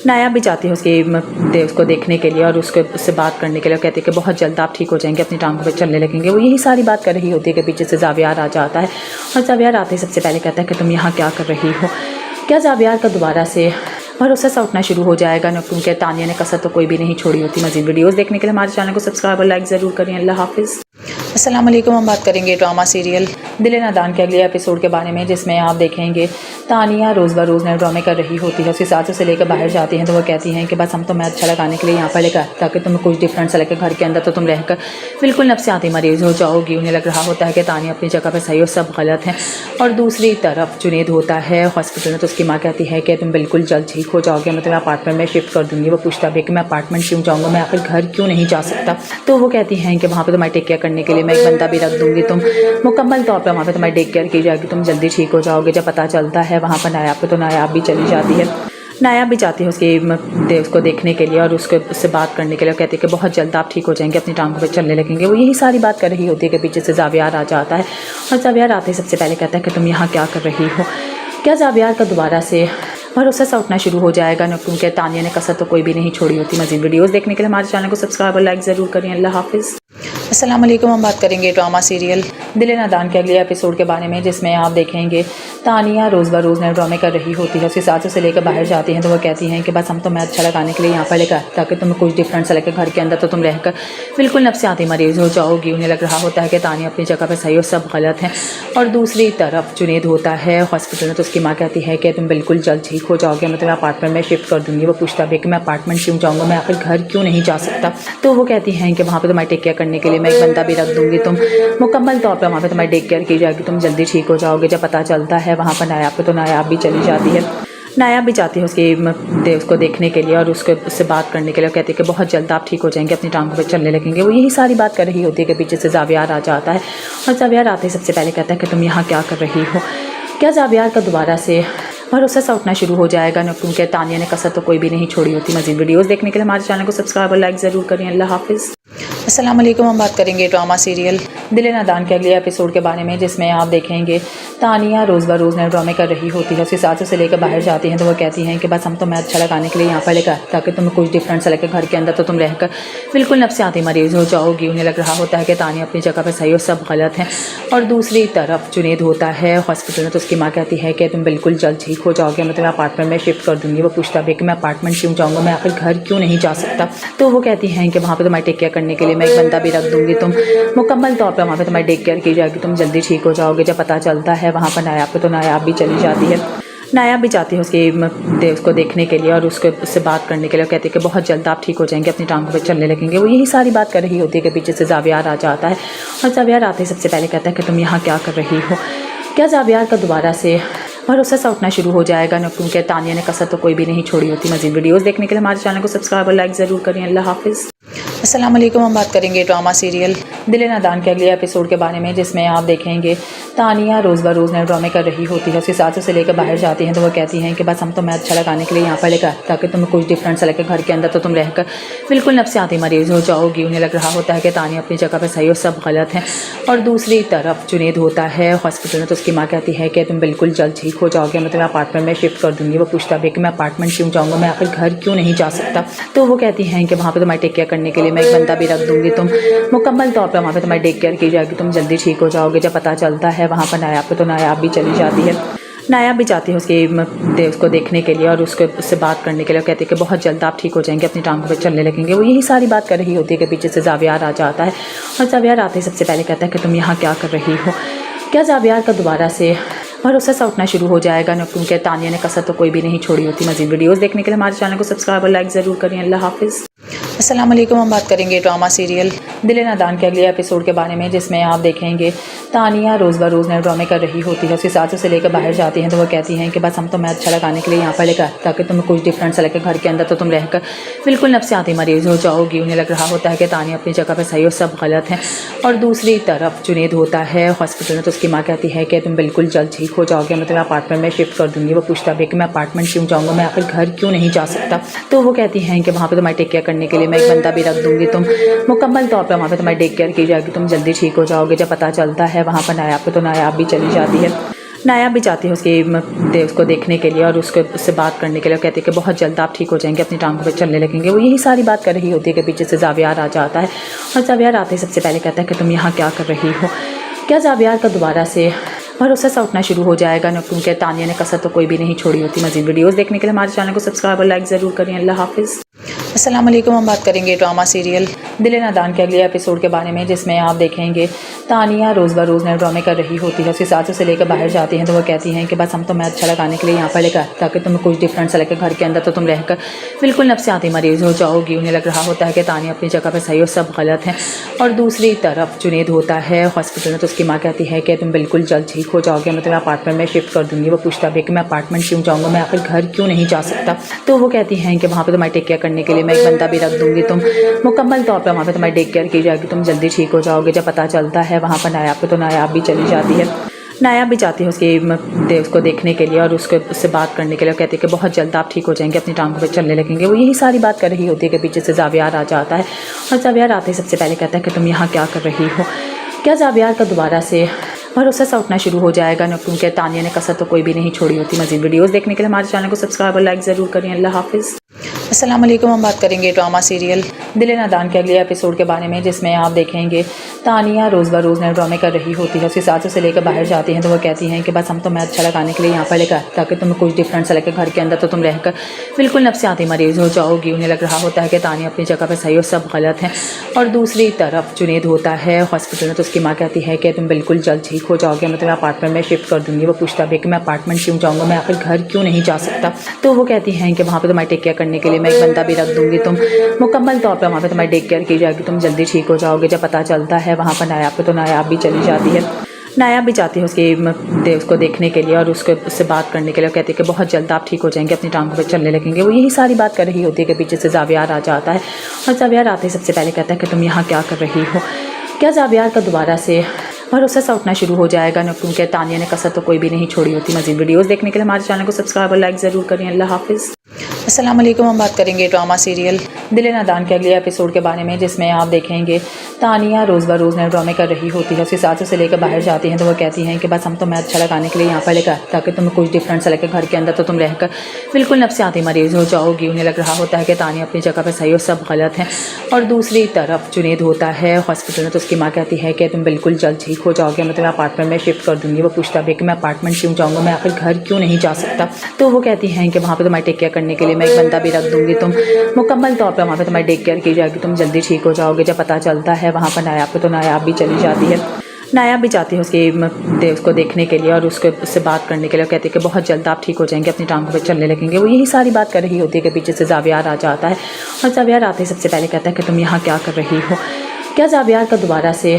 नायाब भी जाती है उसको देखने के लिए और उससे बात करने के लिए। कहती है कि बहुत जल्द आप ठीक हो जाएंगे, अपनी टांगों पे चलने लगेंगे। वो यही सारी बात कर रही होती है कि पीछे से जावियार आ जाता है और जावियार आते ही सबसे पहले कहता है कि तुम यहाँ क्या कर रही हो। क्या जावियार का दोबारा से भरोसा सा उठना शुरू हो जाएगा ना, क्योंकि तानिया ने कसर तो कोई भी नहीं छोड़ी होती। मज़ीद वीडियोस देखने के लिए हमारे चैनल को सब्सक्राइब और लाइक ज़रूर करें। अल्लाह हाफिज़। अस्सलाम वालेकुम। हम बात करेंगे ड्रामा सीरियल दिल नादान के अगले एपिसोड के बारे में, जिसमें आप देखेंगे तानिया रोज़ ब रोज़ नए ड्रामे कर रही होती है। उसके सासू से लेकर बाहर जाती हैं तो वो कहती हैं कि बस हम तुम्हें अच्छा लगाने के लिए यहाँ पर लेकर, ताकि तुम्हें कुछ डिफरेंट सा लगे। घर के अंदर तो तुम रहकर बिल्कुल नफ्सियाती मरीज़ हो जाओगी। उन्हें लग रहा होता है कि तानिया अपनी जगह पर सही और सब गलत हैं। और दूसरी तरफ जुनेद होता है हॉस्पिटल में, तो उसकी माँ कहती है कि तुम बिल्कुल जल्द ठीक हो जाओगे, मैं तुम्हें अपार्टमेंट में शिफ्ट कर दूँगी। वो पूछता भी कि मैं अपार्टमेंट क्यों जाऊँगा, मैं आखिर घर क्यों नहीं जा सकता। तो वो कहती हैं कि वहाँ पर तुम्हारी टेक केयर करने के लिए मैं एक बंदा भी रख दूँगी, तुम मुकम्मल तौर पर वहाँ पर तुम्हारी टेक केयर की जाएगी, तुम जल्दी ठीक हो जाओगे। जब पता चलता है वहाँ पर नायाब को, तो नायाब भी चली जाती है। नायाब भी जाती है उसको देखने के लिए और उससे बात करने के लिए। कहती है कि बहुत जल्द आप ठीक हो जाएंगे, अपनी टांगों पे चलने लगेंगे। वो यही सारी बात कर रही होती है कि पीछे से जावियार आ जाता है और जावियार आते ही सबसे पहले कहता है कि तुम यहाँ क्या कर रही हो। क्या जावियार का दोबारा से भरोसा सा उठना शुरू हो जाएगा ना, क्योंकि तानिया ने कसर तो कोई भी नहीं छोड़ी होती। मज़ीद वीडियोस देखने के लिए हमारे चैनल को सब्सक्राइब और लाइक ज़रूर करें। अल्लाह हाफिज़। अस्सलाम वालेकुम। हम बात करेंगे ड्रामा सीरियल दिल नादान के अगले एपिसोड के बारे में, जिसमें आप देखेंगे तानिया रोज़ ब रोज़ नए ड्रामे कर रही होती है। उसके सासू से लेकर बाहर जाती हैं तो वो कहती हैं कि बस हम तुम्हें अच्छा लगाने के लिए यहाँ पर लेकर, ताकि तुम्हें कुछ डिफरेंट सा लगे। घर के अंदर तो तुम रहकर बिल्कुल नफ्सियाती मरीज़ हो जाओगी। उन्हें लग रहा होता है कि तानिया अपनी जगह पर सही और सब गलत हैं। और दूसरी तरफ जुनेद होता है हॉस्पिटल में, तो उसकी माँ कहती है कि तुम बिल्कुल जल्द ठीक हो जाओगे, मैं तुम्हें अपार्टमेंट में शिफ्ट कर दूँगी। वो पूछता भी कि मैं अपार्टमेंट क्यों जाऊँगा, मैं आखिर घर क्यों नहीं जा सकता। तो वो कहती हैं कि वहाँ पर तुम्हारी टेक केयर करने के लिए मैं एक बंदा भी रख दूँगी, तुम मुकम्मल तौर पर वहाँ पर तुम्हारी टेक केयर की जाएगी, तुम जल्दी ठीक हो जाओगे। जब पता चलता है वहाँ पर नायाब को, तो नायाब भी चली जाती है। नायाब भी जाती है उसको देखने के लिए और उससे बात करने के लिए। कहती है कि बहुत जल्द आप ठीक हो जाएंगे, अपनी टांगों पे चलने लगेंगे। वो यही सारी बात कर रही होती है कि पीछे से जावियार आ जाता है और जावियार आते ही सबसे पहले कहता है कि तुम यहाँ क्या कर रही हो। क्या जावियार का दोबारा से भरोसा सा उठना शुरू हो जाएगा ना, क्योंकि तानिया ने कसर तो कोई भी नहीं छोड़ी होती। मज़ीद वीडियोस देखने के लिए हमारे चैनल को सब्सक्राइब और लाइक ज़रूर करें। अल्लाह हाफिज़। अस्सलाम वालेकुम। हम बात करेंगे ड्रामा सीरियल दिल नादान के अगले एपिसोड के बारे में, जिसमें आप देखेंगे तानिया रोज़ ब रोज़ नए ड्रामे कर रही होती है। उसके सासू से लेकर बाहर जाती हैं तो वो कहती हैं कि बस हम तुम्हें अच्छा लगाने के लिए यहाँ पर लेकर, ताकि तुम्हें कुछ डिफरेंट सा लगे। घर के अंदर तो तुम रहकर बिल्कुल नफ्सियाती मरीज़ हो जाओगी। उन्हें लग रहा होता है कि तानिया अपनी जगह पर सही और सब गलत हैं। और दूसरी तरफ जुनेद होता है हॉस्पिटल में, तो उसकी माँ कहती है कि तुम बिल्कुल जल्द ठीक हो जाओगे, मैं तुम्हें अपार्टमेंट में शिफ्ट कर दूँगी। वो पूछता भी कि मैं अपार्टमेंट क्यों जाऊँगा, मैं आखिर घर क्यों नहीं जा सकता। तो वो कहती हैं कि वहाँ पर तुम्हारी टेक केयर करने के लिए मैं एक बंदा भी रख दूँगी, तुम मुकम्मल तौर पर वहाँ पर तुम्हारी टेक केयर की जाएगी, तुम जल्दी ठीक हो जाओगे। जब पता चलता है वहाँ पर नायाब को, तो नायाब भी चली जाती है। नायाब भी जाती है उसको देखने के लिए और उससे बात करने के लिए। कहती है कि बहुत जल्द आप ठीक हो जाएंगे, अपनी टांगों पे चलने लगेंगे। वो यही सारी बात कर रही होती है कि पीछे से जावियार आ जाता है और जावियार आते ही सबसे पहले कहता है कि तुम यहाँ क्या कर रही हो। क्या जावियार का दोबारा से भरोसा सा उठना शुरू हो जाएगा ना, क्योंकि तानिया ने कसर तो कोई भी नहीं छोड़ी होती। मज़ीद वीडियोस देखने के लिए हमारे चैनल को सब्सक्राइब और लाइक ज़रूर करें। अल्लाह हाफिज़। अस्सलाम वालेकुम। हम बात करेंगे ड्रामा सीरियल दिल नादान के अगले एपिसोड के बारे में, जिसमें आप देखेंगे तानिया रोज़ ब रोज़ नए ड्रामे कर रही होती है। उसके सासू से लेकर बाहर जाती हैं तो वो कहती हैं कि बस हम तुम्हें अच्छा लगाने के लिए यहाँ पर लेकर, ताकि तुम्हें कुछ डिफरेंट सा लगे। घर के अंदर तो तुम रहकर बिल्कुल नफ्सियाती मरीज़ हो जाओगी। उन्हें लग रहा होता है कि तानिया अपनी जगह पर सही और सब गलत हैं। और दूसरी तरफ जुनेद होता है हॉस्पिटल में, तो उसकी माँ कहती है कि तुम बिल्कुल जल्द ठीक हो जाओगे, मैं तुम्हें अपार्टमेंट में शिफ्ट कर दूँगी। वो पूछता भी कि मैं अपार्टमेंट क्यों जाऊँगा, मैं आखिर घर क्यों नहीं जा सकता। तो वो कहती हैं कि वहाँ पर तुम्हारी टेक केयर करने के लिए मैं एक बंदा भी रख दूँगी, तुम मुकम्मल तौर पर वहाँ पर तुम्हारी टेक केयर की जाएगी, तुम जल्दी ठीक हो जाओगे। जब पता चलता है वहाँ पर नायाब पे, तो नायाब भी चली जाती है। नायाब भी जाती है उसको देखने के लिए और उससे बात करने के लिए। कहती है कि बहुत जल्द आप ठीक हो जाएंगे, अपनी टांगों पे चलने लगेंगे। वो यही सारी बात कर रही होती है कि पीछे से जावियार आ जाता है और जावियार आते ही सबसे पहले कहता है कि तुम यहाँ क्या कर रही हो। क्या जावियार का दोबारा से भरोसा सा उठना शुरू हो जाएगा ना, क्योंकि तानिया ने कसर तो कोई भी नहीं छोड़ी होती। मज़ीद वीडियोस देखने के लिए हमारे चैनल को सब्सक्राइब और लाइक ज़रूर करें। अल्लाह हाफिज़। अस्सलाम वालेकुम। हम बात करेंगे ड्रामा सीरियल दिल नादान के अगले एपिसोड के बारे में, जिसमें आप देखेंगे तानिया रोज़ ब रोज़ नए ड्रामे कर रही होती है। उसके सासू से लेकर बाहर जाती हैं तो वो कहती हैं कि बस हम तुम्हें अच्छा लगाने के लिए यहाँ पर लेकर, ताकि तुम्हें कुछ डिफरेंट सा लगे। घर के अंदर तो तुम रहकर बिल्कुल नफ्सियाती मरीज़ हो जाओगी। उन्हें लग रहा होता है कि तानिया अपनी जगह पर सही और सब गलत हैं। और दूसरी तरफ जुनेद होता है हॉस्पिटल में, तो उसकी माँ कहती है कि तुम बिल्कुल जल्द ठीक हो जाओगे, मैं तुम्हें अपार्टमेंट में शिफ्ट कर दूँगी। वो पूछता भी कि मैं अपार्टमेंट क्यों जाऊँगा, मैं आखिर घर क्यों नहीं जा सकता। तो वो कहती हैं कि वहाँ पर तुम्हारी टेक केयर करने के लिए मैं एक बंदा भी रख दूँगी, तुम मुकम्मल तौर पर वहाँ पर तुम्हारी टेक केयर की जाएगी, तुम जल्दी ठीक हो जाओगे। जब पता चलता है वहाँ पर नायाब पे, तो नायाब भी चली जाती है। नायाब भी जाती है उसको देखने के लिए और उससे बात करने के लिए। कहती है कि बहुत जल्द आप ठीक हो जाएंगे, अपनी टांगों पे चलने लगेंगे। वो यही सारी बात कर रही होती है कि पीछे से जावियार आ जाता है और जावियार आते ही सबसे पहले कहता है कि तुम यहाँ क्या कर रही हो। क्या जावियार का दोबारा से भरोसा सा उठना शुरू हो जाएगा ना, क्योंकि तानिया ने कसर तो कोई भी नहीं छोड़ी होती। मज़ीद वीडियोस देखने के लिए हमारे चैनल को सब्सक्राइब और लाइक ज़रूर करें। अल्लाह हाफिज़। अस्सलाम वालेकुम। हम बात करेंगे ड्रामा सीरियल दिल नादान के अगले एपिसोड के बारे में, जिसमें आप देखेंगे तानिया रोज़ ब रोज़ नए ड्रामे कर रही होती है। उसके सासू से लेकर बाहर जाती हैं तो वो कहती हैं कि बस हम तुम्हें अच्छा लगाने के लिए यहाँ पर लेकर, ताकि तुम्हें कुछ डिफरेंट सा लगे। घर के अंदर तो तुम रहकर बिल्कुल नफ्सियाती मरीज़ हो जाओगी। उन्हें लग रहा होता है कि तानिया अपनी जगह पर सही और सब गलत हैं। और दूसरी तरफ जुनेद होता है हॉस्पिटल में, तो उसकी माँ कहती है कि तुम बिल्कुल जल्द ठीक हो जाओगे, मैं तुम्हें अपार्टमेंट में शिफ्ट कर दूँगी। वो पूछता भी कि मैं अपार्टमेंट क्यों जाऊँगा, मैं आखिर घर क्यों नहीं जा सकता। तो वो कहती हैं कि वहाँ पर तुम्हारी टेक केयर करने के लिए मैं एक बंदा भी रख दूँगी, तुम मुकम्मल तौर पर वहाँ पर तुम्हारी टेक केयर की जाएगी, तुम जल्दी ठीक हो जाओगे। जब पता चलता है वहाँ पर नायाब पे, तो नायाब भी चली जाती है। नायाब भी जाती है उसको देखने के लिए और उससे बात करने के लिए। कहती है कि बहुत जल्द आप ठीक हो जाएंगे, अपनी टांगों पे चलने लगेंगे। वो यही सारी बात कर रही होती है कि पीछे से जावियार आ जाता है और जावियार आते ही सबसे पहले कहता है कि तुम यहाँ क्या कर रही हो। क्या जावियार का दोबारा से भरोसा सा उठना शुरू हो जाएगा ना, क्योंकि तानिया ने कसर तो कोई भी नहीं छोड़ी होती। मज़ीद वीडियोस देखने के लिए हमारे चैनल को सब्सक्राइब और लाइक ज़रूर करें। अल्लाह हाफिज़। अस्सलाम वालेकुम। हम बात करेंगे ड्रामा सीरियल दिल नादान के अगले एपिसोड के बारे में, जिसमें आप देखेंगे तानिया रोज़ ब रोज़ नए ड्रामे कर रही होती है। उसके सासू से लेकर बाहर जाती हैं तो वो कहती हैं कि बस हम तुम्हें अच्छा लगाने के लिए यहाँ पर लेकर, ताकि तुम्हें कुछ डिफरेंट सा लगे। घर के अंदर तो तुम रहकर बिल्कुल नफ्सियाती मरीज़ हो जाओगी। उन्हें लग रहा होता है कि तानिया अपनी जगह पर सही और सब गलत हैं। और दूसरी तरफ जुनेद होता है हॉस्पिटल में, तो उसकी माँ कहती है कि तुम बिल्कुल जल्द ठीक हो जाओगे, मैं तुम्हें अपार्टमेंट में शिफ्ट कर दूँगी। वो पूछता भी कि मैं अपार्टमेंट क्यों जाऊँगा, मैं आखिर घर क्यों नहीं जा सकता। तो वो कहती हैं कि वहाँ पर तुम्हारी टेक केयर करने के लिए मैं एक बंदा भी रख दूँगी, तुम मुकम्मल तौर पर वहाँ पर तुम्हारी टेक केयर की जाएगी, तुम जल्दी ठीक हो जाओगे। जब पता चलता है वहाँ पर नायाब पे, तो नायाब भी चली जाती है। नायाब भी जाती है उसको देखने के लिए और उससे बात करने के लिए। कहती है कि बहुत जल्द आप ठीक हो जाएंगे, अपनी टांगों पे चलने लगेंगे। वो यही सारी बात कर रही होती है कि पीछे से जावियार आ जाता है और जावियार आते ही सबसे पहले कहता है कि तुम यहाँ क्या कर रही हो। क्या जावियार का दोबारा से भरोसा सा उठना शुरू हो जाएगा ना, क्योंकि तानिया ने कसर तो कोई भी नहीं छोड़ी होती। मज़ीद वीडियोस देखने के लिए हमारे चैनल को सब्सक्राइब और लाइक ज़रूर करें। अल्लाह हाफिज़। अस्सलाम वालेकुम। हम बात करेंगे ड्रामा सीरियल दिल नादान के अगले एपिसोड के बारे में, जिसमें आप देखेंगे तानिया रोज़ ब रोज़ नए ड्रामे कर रही होती है। उसके सासू से लेकर बाहर जाती हैं तो वो कहती हैं कि बस हम तुम्हें अच्छा लगाने के लिए यहाँ पर लेकर, ताकि तुम्हें कुछ डिफरेंट सा लगे। घर के अंदर तो तुम रहकर बिल्कुल नफ्सियाती मरीज़ हो जाओगी। उन्हें लग रहा होता है कि तानिया अपनी जगह पर सही और सब गलत हैं। और दूसरी तरफ जुनेद होता है हॉस्पिटल में, तो उसकी माँ कहती है कि तुम बिल्कुल जल्द ठीक हो जाओगे, मैं तुम्हें अपार्टमेंट में शिफ्ट कर दूँगी। वो पूछता भी कि मैं अपार्टमेंट क्यों जाऊँगा, मैं आखिर घर क्यों नहीं जा सकता। तो वो कहती हैं कि वहाँ पर तुम्हारी टेक केयर करने के लिए मैं एक बंदा भी रख दूँगी, तुम मुकम्मल तौर पर वहाँ पर तुम्हारी टेक केयर की जाएगी, तुम जल्दी ठीक हो जाओगे। जब पता चलता है वहाँ पर नायाब पे, तो नायाब भी चली जाती है। नायाब भी जाती है उसको देखने के लिए और उससे बात करने के लिए। कहती है कि बहुत जल्द आप ठीक हो जाएंगे, अपनी टांगों पे चलने लगेंगे। वो यही सारी बात कर रही होती है कि पीछे से जावियार आ जाता है और जावियार आते ही सबसे पहले कहता है कि तुम यहाँ क्या कर रही हो। क्या जावियार का दोबारा से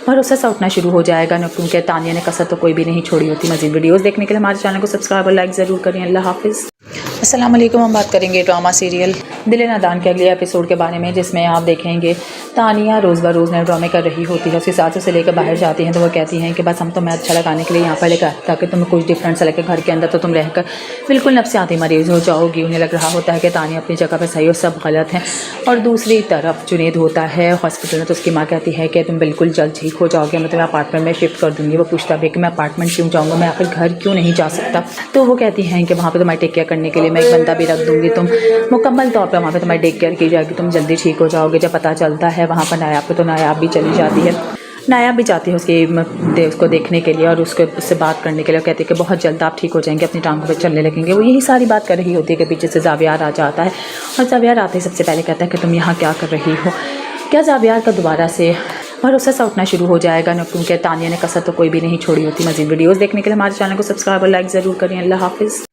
भरोसा सा उठना शुरू हो जाएगा ना, क्योंकि तानिया ने कसर तो कोई भी नहीं छोड़ी होती। मज़ीद वीडियोस देखने के लिए हमारे चैनल को सब्सक्राइब और लाइक ज़रूर करें। अल्लाह हाफिज़। अस्सलाम वालेकुम। हम बात करेंगे ड्रामा सीरियल दिल नादान के अगले एपिसोड के बारे में, जिसमें आप देखेंगे तानिया रोज़ ब रोज़ नए ड्रामे कर रही होती है। उसकी सासू से लेकर बाहर जाती हैं तो वो कहती हैं कि बस हम तुम्हें अच्छा लगाने के लिए यहाँ पर लेकर, ताकि तुम्हें कुछ डिफरेंट सा लगे। घर के अंदर तो तुम रहकर बिल्कुल नफ्सियाती मरीज़ हो जाओगी। उन्हें लग रहा होता है कि तानिया अपनी जगह पर सही और सब गलत हैं। और दूसरी तरफ जुनेद होता है हॉस्पिटल में, तो उसकी माँ कहती है कि तुम बिल्कुल जल्द ठीक हो जाओगे, मैं तुम्हें अपार्टमेंट में शिफ्ट कर दूँगी। वो पूछता भी कि मैं अपार्टमेंट क्यों जाऊँगा, मैं आखिर घर क्यों नहीं जा सकता। तो वो कहती हैं कि वहाँ पर तुम्हारी टेक केयर करने के लिए मैं एक बंदा भी रख दूँगी, तुम मुकम्मल तौर पर वहाँ पर तुम्हारी टेक केयर की जाएगी, तुम जल्दी ठीक हो जाओगे। जब पता चलता है वहाँ पर नायाब पे, तो नायाब भी चली जाती है। नायाब भी जाती है उसको देखने के लिए और उससे बात करने के लिए। कहती है कि बहुत जल्द आप ठीक हो जाएंगे, अपनी टांगों पे चलने लगेंगे। वो यही सारी बात कर रही होती है कि पीछे से जावियार आ जाता है और जावियार आते ही सबसे पहले कहता है कि तुम यहाँ क्या कर रही हो। क्या जावियार का दोबारा से भरोसा सा उठना शुरू हो जाएगा ना, क्योंकि तानिया ने कसर तो कोई भी नहीं छोड़ी होती। मज़ीद वीडियोस देखने के लिए हमारे चैनल को सब्सक्राइब और लाइक ज़रूर करें। अल्लाह हाफिज़।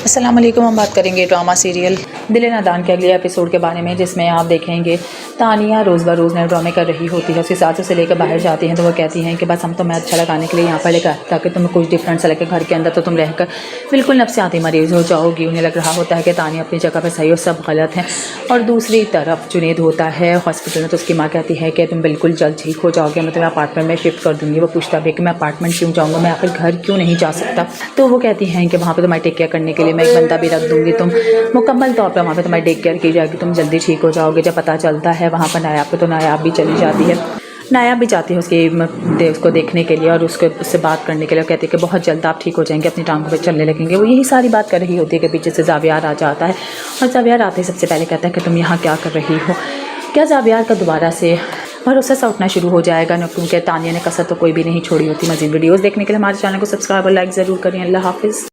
अस्सलाम वालेकुम। हम बात करेंगे ड्रामा सीरियल दिल नादान के अगले एपिसोड के बारे में, जिसमें आप देखेंगे तानिया रोज़ ब रोज़ नए ड्रामे कर रही होती है। उसकी सासू से लेकर बाहर जाती हैं तो वो कहती हैं कि बस हम तुम्हें अच्छा लगाने के लिए यहाँ पर लेकर, ताकि तुम्हें कुछ डिफरेंट सा लगे। घर के अंदर तो तुम रहकर बिल्कुल नफ्सियाती मरीज़ हो जाओगी। उन्हें लग रहा होता है कि तानिया अपनी जगह पर सही और सब गलत हैं। और दूसरी तरफ जुनेद होता है हॉस्पिटल में, तो उसकी माँ कहती है कि तुम बिल्कुल जल्द ठीक हो जाओगे, मैं तुम्हें अपार्टमेंट में शिफ्ट कर दूँगी। वो पूछता भी कि मैं अपार्टमेंट क्यों जाऊँगा, मैं आखिर घर क्यों नहीं जा सकता। तो वो कहती हैं कि वहाँ पर तुम्हारी टेक केयर करने के लिए मैं एक बंदा भी रख दूँगी, तुम मुकम्मल तौर पर वहाँ पर तुम्हारी टेक केयर की जाएगी, तुम जल्दी ठीक हो जाओगे। जब पता चलता है वहाँ पर नायाब पे, तो नायाब भी चली जाती है। नायाब भी जाती है उसको देखने के लिए और उससे बात करने के लिए। कहती है कि बहुत जल्द आप ठीक हो जाएंगे, अपनी टांगों पे चलने लगेंगे। वो यही सारी बात कर रही होती है कि पीछे से जावियार आ जाता है और जावियार आते ही सबसे पहले कहता है कि तुम यहाँ क्या कर रही हो। क्या जावियार का दोबारा से भरोसा सा उठना शुरू हो जाएगा ना, क्योंकि तानिया ने कसर तो कोई भी नहीं छोड़ी होती। मज़ीद वीडियोस देखने के लिए हमारे चैनल को सब्सक्राइब और लाइक ज़रूर करें। अल्लाह हाफिज़।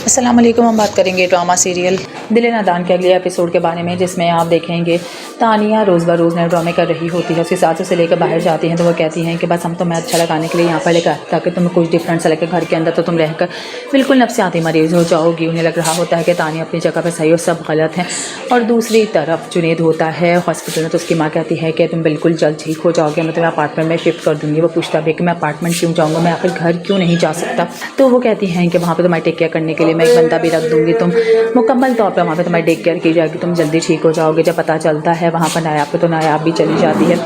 अस्सलाम वालेकुम। हम बात करेंगे ड्रामा सीरियल दिल नादान के अगले एपिसोड के बारे में, जिसमें आप देखेंगे तानिया रोज़ ब रोज़ नए ड्रामे कर रही होती है। उसकी सासू से लेकर बाहर जाती हैं तो वो कहती हैं कि बस हम तुम्हें अच्छा लगाने के लिए यहाँ पर लेकर, ताकि तुम्हें कुछ डिफरेंट सा लगे। घर के अंदर तो तुम रहकर बिल्कुल नफ्सियाती मरीज़ हो जाओगी। उन्हें लग रहा होता है कि तानिया अपनी जगह पर सही और सब गलत हैं। और दूसरी तरफ जुनेद होता है हॉस्पिटल में, तो उसकी माँ कहती है कि तुम बिल्कुल जल्द ठीक हो जाओगे, मैं तुम्हें अपार्टमेंट में शिफ्ट कर दूँगी। वो पूछता भी कि मैं अपार्टमेंट क्यों जाऊँगा, मैं आखिर घर क्यों नहीं जा सकता। तो वो कहती हैं कि वहाँ पर तुम्हारी टेक केयर करने के लिए मैं एक बंदा भी रख दूँगी, तुम मुकम्मल तौर पर वहाँ पर तुम्हारी टेक केयर की जाएगी, तुम जल्दी ठीक हो जाओगे। जब पता चलता है वहाँ पर नायाब पे, तो नायाब भी चली जाती है।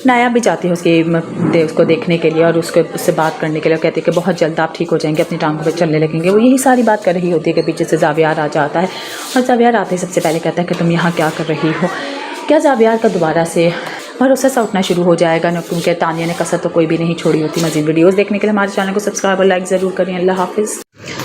नायाब भी जाती है उसको देखने के लिए और उससे बात करने के लिए। कहती है कि बहुत जल्द आप ठीक हो जाएंगे, अपनी टांगों पे चलने लगेंगे। वो यही सारी बात कर रही होती है कि पीछे से जावियार आ जाता है और जावियार आते ही सबसे पहले कहता है कि तुम यहाँ क्या कर रही हो। क्या जावियार का दोबारा से भरोसा सा उठना शुरू हो जाएगा ना, क्योंकि तानिया ने कसर तो कोई भी नहीं छोड़ी होती। मज़ीद वीडियोस देखने के लिए हमारे चैनल को सब्सक्राइब और लाइक ज़रूर करें। अल्लाह हाफिज़।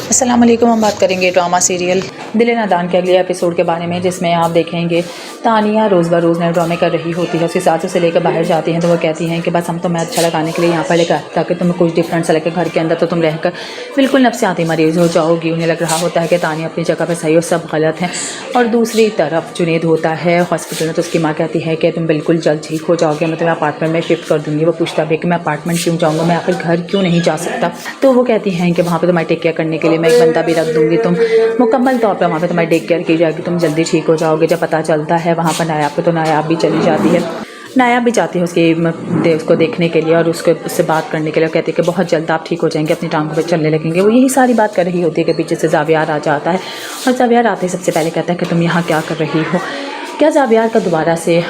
अस्सलाम वालेकुम। हम बात करेंगे ड्रामा सीरियल दिल नादान के अगले एपिसोड के बारे में, जिसमें आप देखेंगे तानिया रोज़ ब रोज़ नए ड्रामे कर रही होती है। उसकी सासू से लेकर बाहर जाती हैं तो वो कहती हैं कि बस हम तुम्हें अच्छा लगाने के लिए यहाँ पर लेकर, ताकि तुम्हें कुछ डिफरेंट सा लगे। घर के अंदर तो तुम रहकर बिल्कुल नफ्सियाती मरीज़ हो जाओगी। उन्हें लग रहा होता है कि तानिया अपनी जगह पर सही और सब गलत हैं। और दूसरी तरफ जुनेद होता है हॉस्पिटल में, तो उसकी माँ कहती है कि तुम बिल्कुल जल्द ठीक हो जाओगे, मैं तुम्हें अपार्टमेंट में शिफ्ट कर दूँगी। वो पूछता भी कि मैं अपार्टमेंट क्यों जाऊँगा, मैं आखिर घर क्यों नहीं जा सकता। तो वो कहती हैं कि वहाँ पर तुम्हारी टेक केयर करने के लिए मैं एक बंदा भी रख दूँगी, तुम मुकम्मल तौर पर वहाँ पर तुम्हारी टेक केयर की जाएगी, तुम जल्दी ठीक हो जाओगे। जब पता चलता है वहाँ पर नायाब पे, तो नायाब भी चली जाती है। नायाब भी जाती है उसको देखने के लिए और उससे बात करने के लिए। कहती है कि बहुत जल्द आप ठीक हो जाएंगे, अपनी टांगों पे चलने लगेंगे। वो यही सारी बात कर रही होती है कि पीछे से जावियार आ जाता है और जावियार आते ही सबसे पहले कहता है कि तुम यहाँ क्या कर रही हो। क्या जावियार का दोबारा से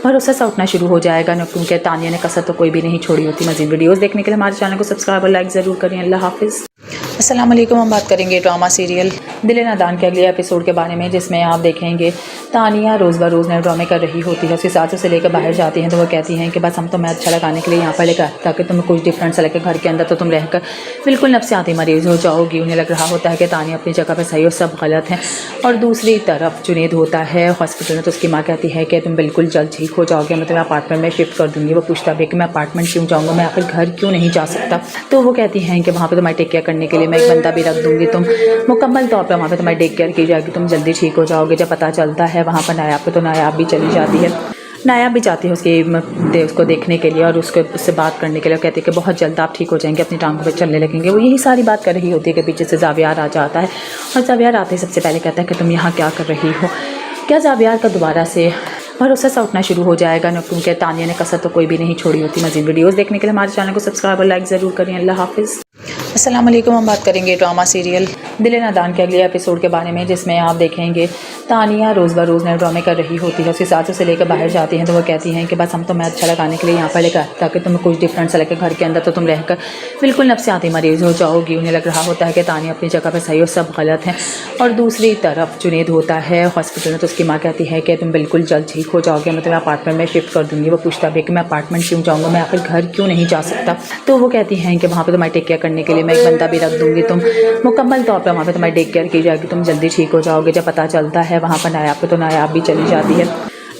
भरोसा सा उठना शुरू हो जाएगा ना, क्योंकि तानिया ने कसर तो कोई भी नहीं छोड़ी होती। मज़ीद वीडियोस देखने के लिए हमारे चैनल को सब्सक्राइब और लाइक ज़रूर करें। अल्लाह हाफिज़। अस्सलाम वालेकुम। हम बात करेंगे ड्रामा सीरियल दिल नादान के अगले एपिसोड के बारे में, जिसमें आप देखेंगे तानिया रोज़ ब रोज़ नए ड्रामे कर रही होती है। उसकी सासू से लेकर बाहर जाती हैं तो वो कहती हैं कि बस हम तुम्हें अच्छा लगाने के लिए यहाँ पर लेकर, ताकि तुम्हें कुछ डिफरेंट सा लगे। घर के अंदर तो तुम रहकर बिल्कुल नफ्सियाती मरीज़ हो जाओगी। उन्हें लग रहा होता है कि तानिया अपनी जगह पर सही और सब गलत हैं। और दूसरी तरफ जुनेद होता है हॉस्पिटल में, तो उसकी माँ कहती है कि तुम बिल्कुल जल्द ठीक हो जाओगे, मैं तुम्हें अपार्टमेंट में शिफ्ट कर दूँगी। वो पूछता भी कि मैं अपार्टमेंट क्यों जाऊँगा, मैं आखिर घर क्यों नहीं जा सकता। तो वो कहती हैं कि वहाँ पर तुम्हारी टेक केयर करने के लिए मैं एक बंदा भी रख दूँगी, तुम मुकम्मल तौर पर वहाँ पर तुम्हारी टेक केयर की जाएगी, तुम जल्दी ठीक हो जाओगे। जब पता चलता है वहाँ पर नायाब पे, तो नायाब भी चली जाती है। नायाब भी जाती है उसको देखने के लिए और उससे बात करने के लिए। कहती है कि बहुत जल्द आप ठीक हो जाएंगे, अपनी टांगों पे चलने लगेंगे। वो यही सारी बात कर रही होती है कि पीछे से जावियार आ जाता है और जावियार आते ही सबसे पहले कहता है कि तुम यहाँ क्या कर रही हो। क्या जावियार का दोबारा से भरोसा सा उठना शुरू हो जाएगा ना, क्योंकि तानिया ने कसर तो कोई भी नहीं छोड़ी होती। मज़ीद वीडियोस देखने के लिए हमारे चैनल को सब्सक्राइब और लाइक ज़रूर करें। अल्लाह हाफिज़। अस्सलाम वालेकुम। हम बात करेंगे ड्रामा सीरियल दिल नादान के अगले एपिसोड के बारे में, जिसमें आप देखेंगे तानिया रोज़ ब रोज़ नए ड्रामे कर रही होती है। उसके सासू से लेकर बाहर जाती हैं तो वो कहती हैं कि बस हम तुम्हें अच्छा लगाने के लिए यहाँ पर लेकर, ताकि तुम्हें कुछ डिफरेंट सा लगे। घर के अंदर तो तुम रहकर बिल्कुल नफ्सियाती मरीज़ हो जाओगी। उन्हें लग रहा होता है कि तानिया अपनी जगह पर सही और सब गलत हैं। और दूसरी तरफ जुनेद होता है हॉस्पिटल में, तो उसकी माँ कहती है कि तुम बिल्कुल जल्द ठीक हो जाओगे, मैं तुम्हें अपार्टमेंट में शिफ्ट कर दूँगी। वो पूछता भी कि मैं अपार्टमेंट क्यों जाऊँगा, मैं आखिर घर क्यों नहीं जा सकता। तो वो कहती हैं कि वहाँ पर तुम्हारी टेक केयर करने के लिए मैं एक बंदा भी रख दूँगी, तुम मुकम्मल तौर पर वहाँ पर तुम्हारी टेक केयर की जाएगी, तुम जल्दी ठीक हो जाओगे। जब पता चलता है वहाँ पर नायाब को, तो नायाब भी चली जाती है।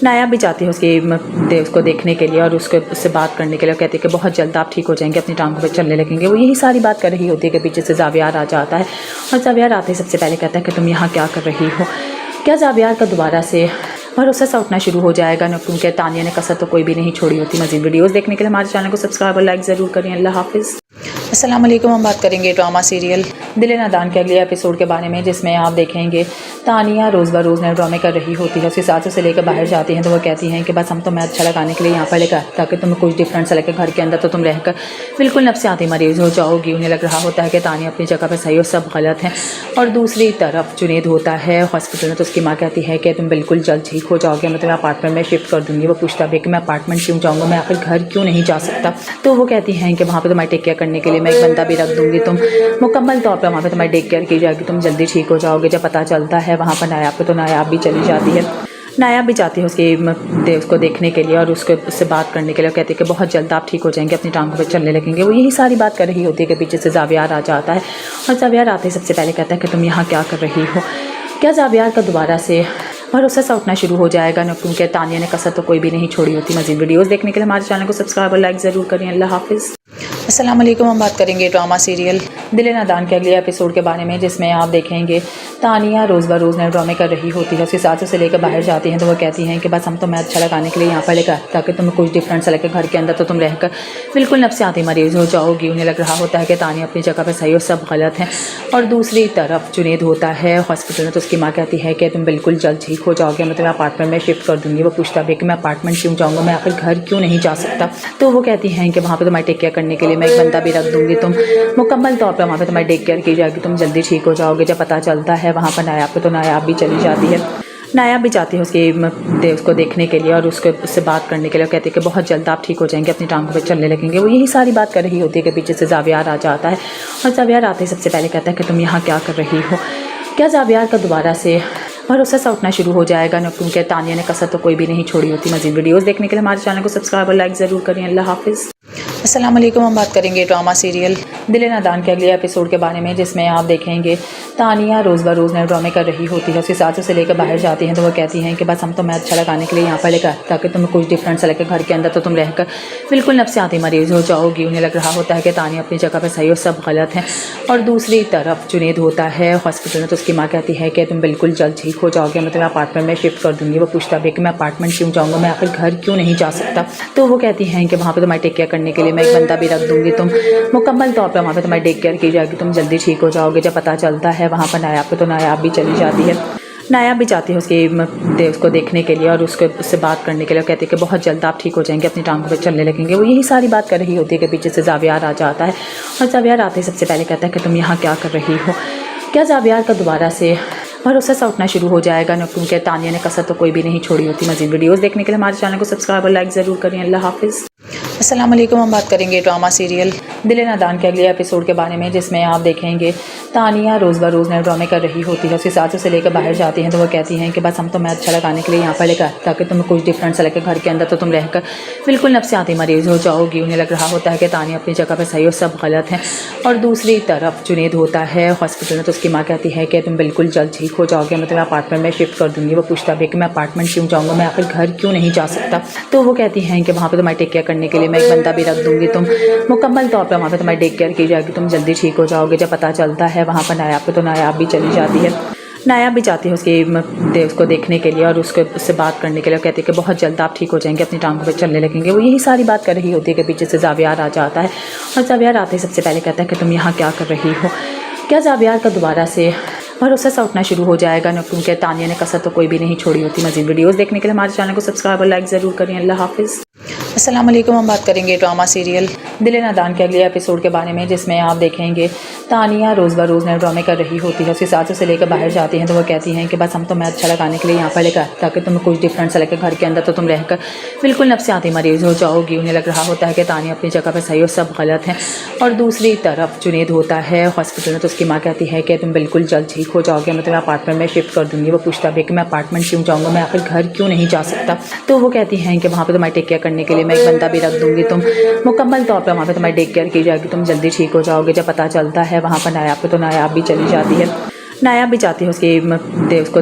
नायाब भी जाती है उसको देखने के लिए और उससे बात करने के लिए। कहती है कि बहुत जल्द आप ठीक हो जाएंगे, अपनी टांगों पे चलने लगेंगे। वो यही सारी बात कर रही होती है कि पीछे से जावियार आ जाता है और जावियार आते ही सबसे पहले कहता है कि तुम यहाँ क्या कर रही हो। क्या जावियार का दोबारा से भरोसा सा उठना शुरू हो जाएगा न, क्योंकि तानिया ने कसर तो कोई भी नहीं छोड़ी होती। मज़ीद वीडियोस देखने के लिए हमारे चैनल को सब्सक्राइब और लाइक ज़रूर करें। अल्लाह हाफिज़। अस्सलाम वालेकुम। हम बात करेंगे ड्रामा सीरियल दिल नादान के अगले एपिसोड के बारे में, जिसमें आप देखेंगे तानिया रोज़ ब रोज़ नए ड्रामे कर रही होती है। उसके सासू से लेकर बाहर जाती हैं तो वो कहती हैं कि बस हम तुम्हें अच्छा लगाने के लिए यहाँ पर लेकर, ताकि तुम्हें कुछ डिफरेंट सा लगे। घर के अंदर तो तुम रहकर बिल्कुल नफ्सियाती मरीज़ हो जाओगी। उन्हें लग रहा होता है कि तानिया अपनी जगह पर सही और सब गलत हैं। और दूसरी तरफ जुनेद होता है हॉस्पिटल में, तो उसकी माँ कहती है कि तुम बिल्कुल जल्द ठीक हो जाओगे, मैं तुम्हें अपार्टमेंट में शिफ्ट कर दूँगी। वो पूछता भी कि मैं अपार्टमेंट क्यों जाऊँगा, मैं आखिर घर क्यों नहीं जा सकता। तो वो कहती हैं कि वहाँ पर तुम्हारी टेक केयर करने के लिए मैं एक बंदा भी रख दूँगी, तुम मुकम्मल तौर पर वहाँ पर तुम्हारी टेक केयर की जाएगी, तुम जल्दी ठीक हो जाओगे। जब पता चलता है वहाँ पर नायाब को, तो नायाब भी चली जाती है। नायाब भी जाती है उसको देखने के लिए और उससे बात करने के लिए। कहती है कि बहुत जल्द आप ठीक हो जाएंगे, अपनी टांगों पे चलने लगेंगे। वो यही सारी बात कर रही होती है कि पीछे से जावियार आ जाता है और जावियार आते ही सबसे पहले कहता है कि तुम यहाँ क्या कर रही हो। क्या जावियार का दोबारा से भरोसा सा उठना शुरू हो जाएगा न, क्योंकि तानिया ने कसर तो कोई भी नहीं छोड़ी होती। मज़ीद वीडियोस देखने के लिए हमारे चैनल को सब्सक्राइब और लाइक ज़रूर करें। अल्लाह हाफिज़। अस्सलाम वालेकुम। हम बात करेंगे ड्रामा सीरियल दिल नादान के अगले एपिसोड के बारे में, जिसमें आप देखेंगे तानिया रोज़ ब रोज़ नए ड्रामे कर रही होती है। उसके सासू से लेकर बाहर जाती हैं तो वो कहती हैं कि बस हम तुम्हें अच्छा लगाने के लिए यहाँ पर लेकर, ताकि तुम्हें कुछ डिफरेंट सा लगे। घर के अंदर तो तुम रहकर बिल्कुल नफ्सियाती मरीज़ हो जाओगी। उन्हें लग रहा होता है कि तानिया अपनी जगह पर सही और सब गलत हैं। और दूसरी तरफ जुनेद होता है हॉस्पिटल में, तो उसकी माँ कहती है कि तुम बिल्कुल जल्द ठीक हो जाओगे, मैं तुम्हें अपार्टमेंट में शिफ्ट कर दूँगी। वो पूछता भी कि मैं अपार्टमेंट क्यों जाऊँगा, मैं आखिर घर क्यों नहीं जा सकता। तो वो कहती हैं कि वहाँ पर तुम्हारी टेक केयर करने के लिए मैं एक बंदा भी रख दूँगी, तुम मुकम्मल तौर पर वहाँ पर तुम्हारी टेक केयर की जाएगी, तुम जल्दी ठीक हो जाओगे। जब पता चलता है वहाँ पर नायाब को, तो नायाब भी चली जाती है। नायाब भी जाती है उसको देखने के लिए और उससे बात करने के लिए। कहती है कि बहुत जल्द आप ठीक हो जाएंगे, अपनी टांगों पे चलने लगेंगे। वो यही सारी बात कर रही होती है कि पीछे से जावियार आ जाता है और जावियार आते ही सबसे पहले कहता है कि तुम यहाँ क्या कर रही हो। क्या जावियार का दोबारा से भरोसा सा उठना शुरू हो जाएगा न, क्योंकि तानिया ने कसर तो कोई भी नहीं छोड़ी होती। मज़ीद वीडियोस देखने के लिए हमारे चैनल को सब्सक्राइब और लाइक ज़रूर करें। अल्लाह हाफिज़। अस्सलाम वालेकुम। हम बात करेंगे ड्रामा सीरियल दिल नादान के अगले एपिसोड के बारे में, जिसमें आप देखेंगे तानिया रोज़ ब रोज़ नए ड्रामे कर रही होती है। उसके सासू से लेकर बाहर जाती हैं तो वो कहती हैं कि बस हम तुम्हें अच्छा लगाने के लिए यहाँ पर लेकर, ताकि तुम्हें कुछ डिफरेंट सा लगे। घर के अंदर तो तुम रहकर बिल्कुल नफ्सियाती मरीज़ हो जाओगी। उन्हें लग रहा होता है कि तानिया अपनी जगह पर सही और सब गलत हैं। और दूसरी तरफ जुनेद होता है हॉस्पिटल में, तो उसकी माँ कहती है कि तुम बिल्कुल जल्द ठीक हो जाओगे, मैं तुम्हें अपार्टमेंट में शिफ्ट कर दूँगी। वो पूछता भी कि मैं अपार्टमेंट क्यों जाऊँगा, मैं आखिर घर क्यों नहीं जा सकता। तो वो कहती हैं कि वहाँ पर तुम्हारी टेक केयर करने के लिए मैं एक बंदा भी रख दूँगी, तुम मुकम्मल तौर पर वहाँ पर तुम्हारी टेक केयर की जाएगी, तुम जल्दी ठीक हो जाओगे। जब पता चलता है वहाँ पर नायाब को, तो नायाब भी चली जाती है। नायाब भी जाती है उसको देखने के लिए और उससे बात करने के लिए। कहती है कि बहुत जल्द आप ठीक हो जाएंगे, अपनी टांगों पे चलने लगेंगे। वो यही सारी बात कर रही होती है कि पीछे से जावियार आ जाता है और जावियार आते ही सबसे पहले कहता है कि तुम यहाँ क्या कर रही हो। क्या जावियार का दोबारा से भरोसा सा उठना शुरू हो जाएगा न, क्योंकि तानिया ने कसर तो कोई भी नहीं छोड़ी होती। मज़ीद वीडियोस देखने के लिए हमारे चैनल को सब्सक्राइब और लाइक ज़रूर करें। अल्लाह हाफिज़। अस्सलाम वालेकुम। हम बात करेंगे ड्रामा सीरियल दिल नादान के अगले एपिसोड के बारे में, जिसमें आप देखेंगे तानिया रोज़ ब रोज़ नए ड्रामे कर रही होती है। उसके सासू से लेकर बाहर जाती हैं तो वो कहती हैं कि बस हम तुम्हें अच्छा लगाने के लिए यहाँ पर लेकर, ताकि तुम्हें कुछ डिफरेंट सा लगे। घर के अंदर तो तुम रहकर बिल्कुल नफ्सियाती मरीज़ हो जाओगी। उन्हें लग रहा होता है कि तानिया अपनी जगह पर सही और सब गलत हैं। और दूसरी तरफ जुनेद होता है हॉस्पिटल में, तो उसकी माँ कहती है कि तुम बिल्कुल जल्द ठीक हो जाओगे, मैं तुम्हें अपार्टमेंट में शिफ्ट कर दूँगी। वो पूछता भी कि मैं अपार्टमेंट क्यों जाऊँगा, मैं आखिर घर क्यों नहीं जा सकता। तो वो कहती हैं कि वहाँ पर तुम्हारी टेक केयर करने के लिए मैं एक बंदा भी रख दूँगी, तुम मुकम्मल तौर पर वहाँ पर तुम्हारी टेक केयर की जाएगी, तुम जल्दी ठीक हो जाओगे। जब पता चलता है वहाँ पर नायाब को, तो नायाब भी चली जाती है। नायाब भी जाती है उसको देखने के लिए और उससे बात करने के लिए। कहती है कि बहुत जल्द आप ठीक हो जाएंगे, अपनी टांगों पे चलने लगेंगे। वो यही सारी बात कर रही होती है कि पीछे से जावियार आ जाता है और जावियार आते ही सबसे पहले कहता है कि तुम यहाँ क्या कर रही हो। क्या जावियार का दोबारा से भरोसा सा उठना शुरू हो जाएगा न, क्योंकि तानिया ने कसर तो कोई भी नहीं छोड़ी होती। मज़ीद वीडियोस देखने के लिए हमारे चैनल को सब्सक्राइब और लाइक ज़रूर करें। अल्लाह हाफिज़। अस्सलाम वालेकुम। हम बात करेंगे ड्रामा सीरियल दिल नादान के अगले एपिसोड के बारे में, जिसमें आप देखेंगे तानिया रोज़ ब रोज़ नए ड्रामे कर रही होती है। उसके सासू से लेकर बाहर जाती हैं तो वो कहती हैं कि बस हम तुम्हें अच्छा लगाने के लिए यहाँ पर लेकर आते ताकि तुम्हें कुछ डिफरेंट सा लगे। घर के अंदर तो तुम रहकर बिल्कुल नफ्सियाती मरीज़ हो जाओगी। उन्हें लग रहा होता है कि तानिया अपनी जगह पर सही और सब गलत हैं। और दूसरी तरफ जुनेद होता है हॉस्पिटल में, तो उसकी माँ कहती है कि तुम बिल्कुल जल्द ठीक हो जाओगे, मैं तुम्हें अपार्टमेंट में शिफ्ट कर दूँगी। वो पूछता है कि मैं अपार्टमेंट क्यों जाऊँगा, मैं आखिर घर क्यों नहीं जा सकता। तो वो कहती हैं कि वहाँ पर तुम्हारी टेक केयर करने के लिए मैं एक बंदा भी रख दूँगी, तुम मुकम्मल तौर पर वहाँ पे तुम्हारी टेक केयर की जाएगी, तुम जल्दी ठीक हो जाओगे। जब पता चलता है वहाँ पर नायाब पे, तो नायाब भी चली जाती है। नायाब भी जाती है उसको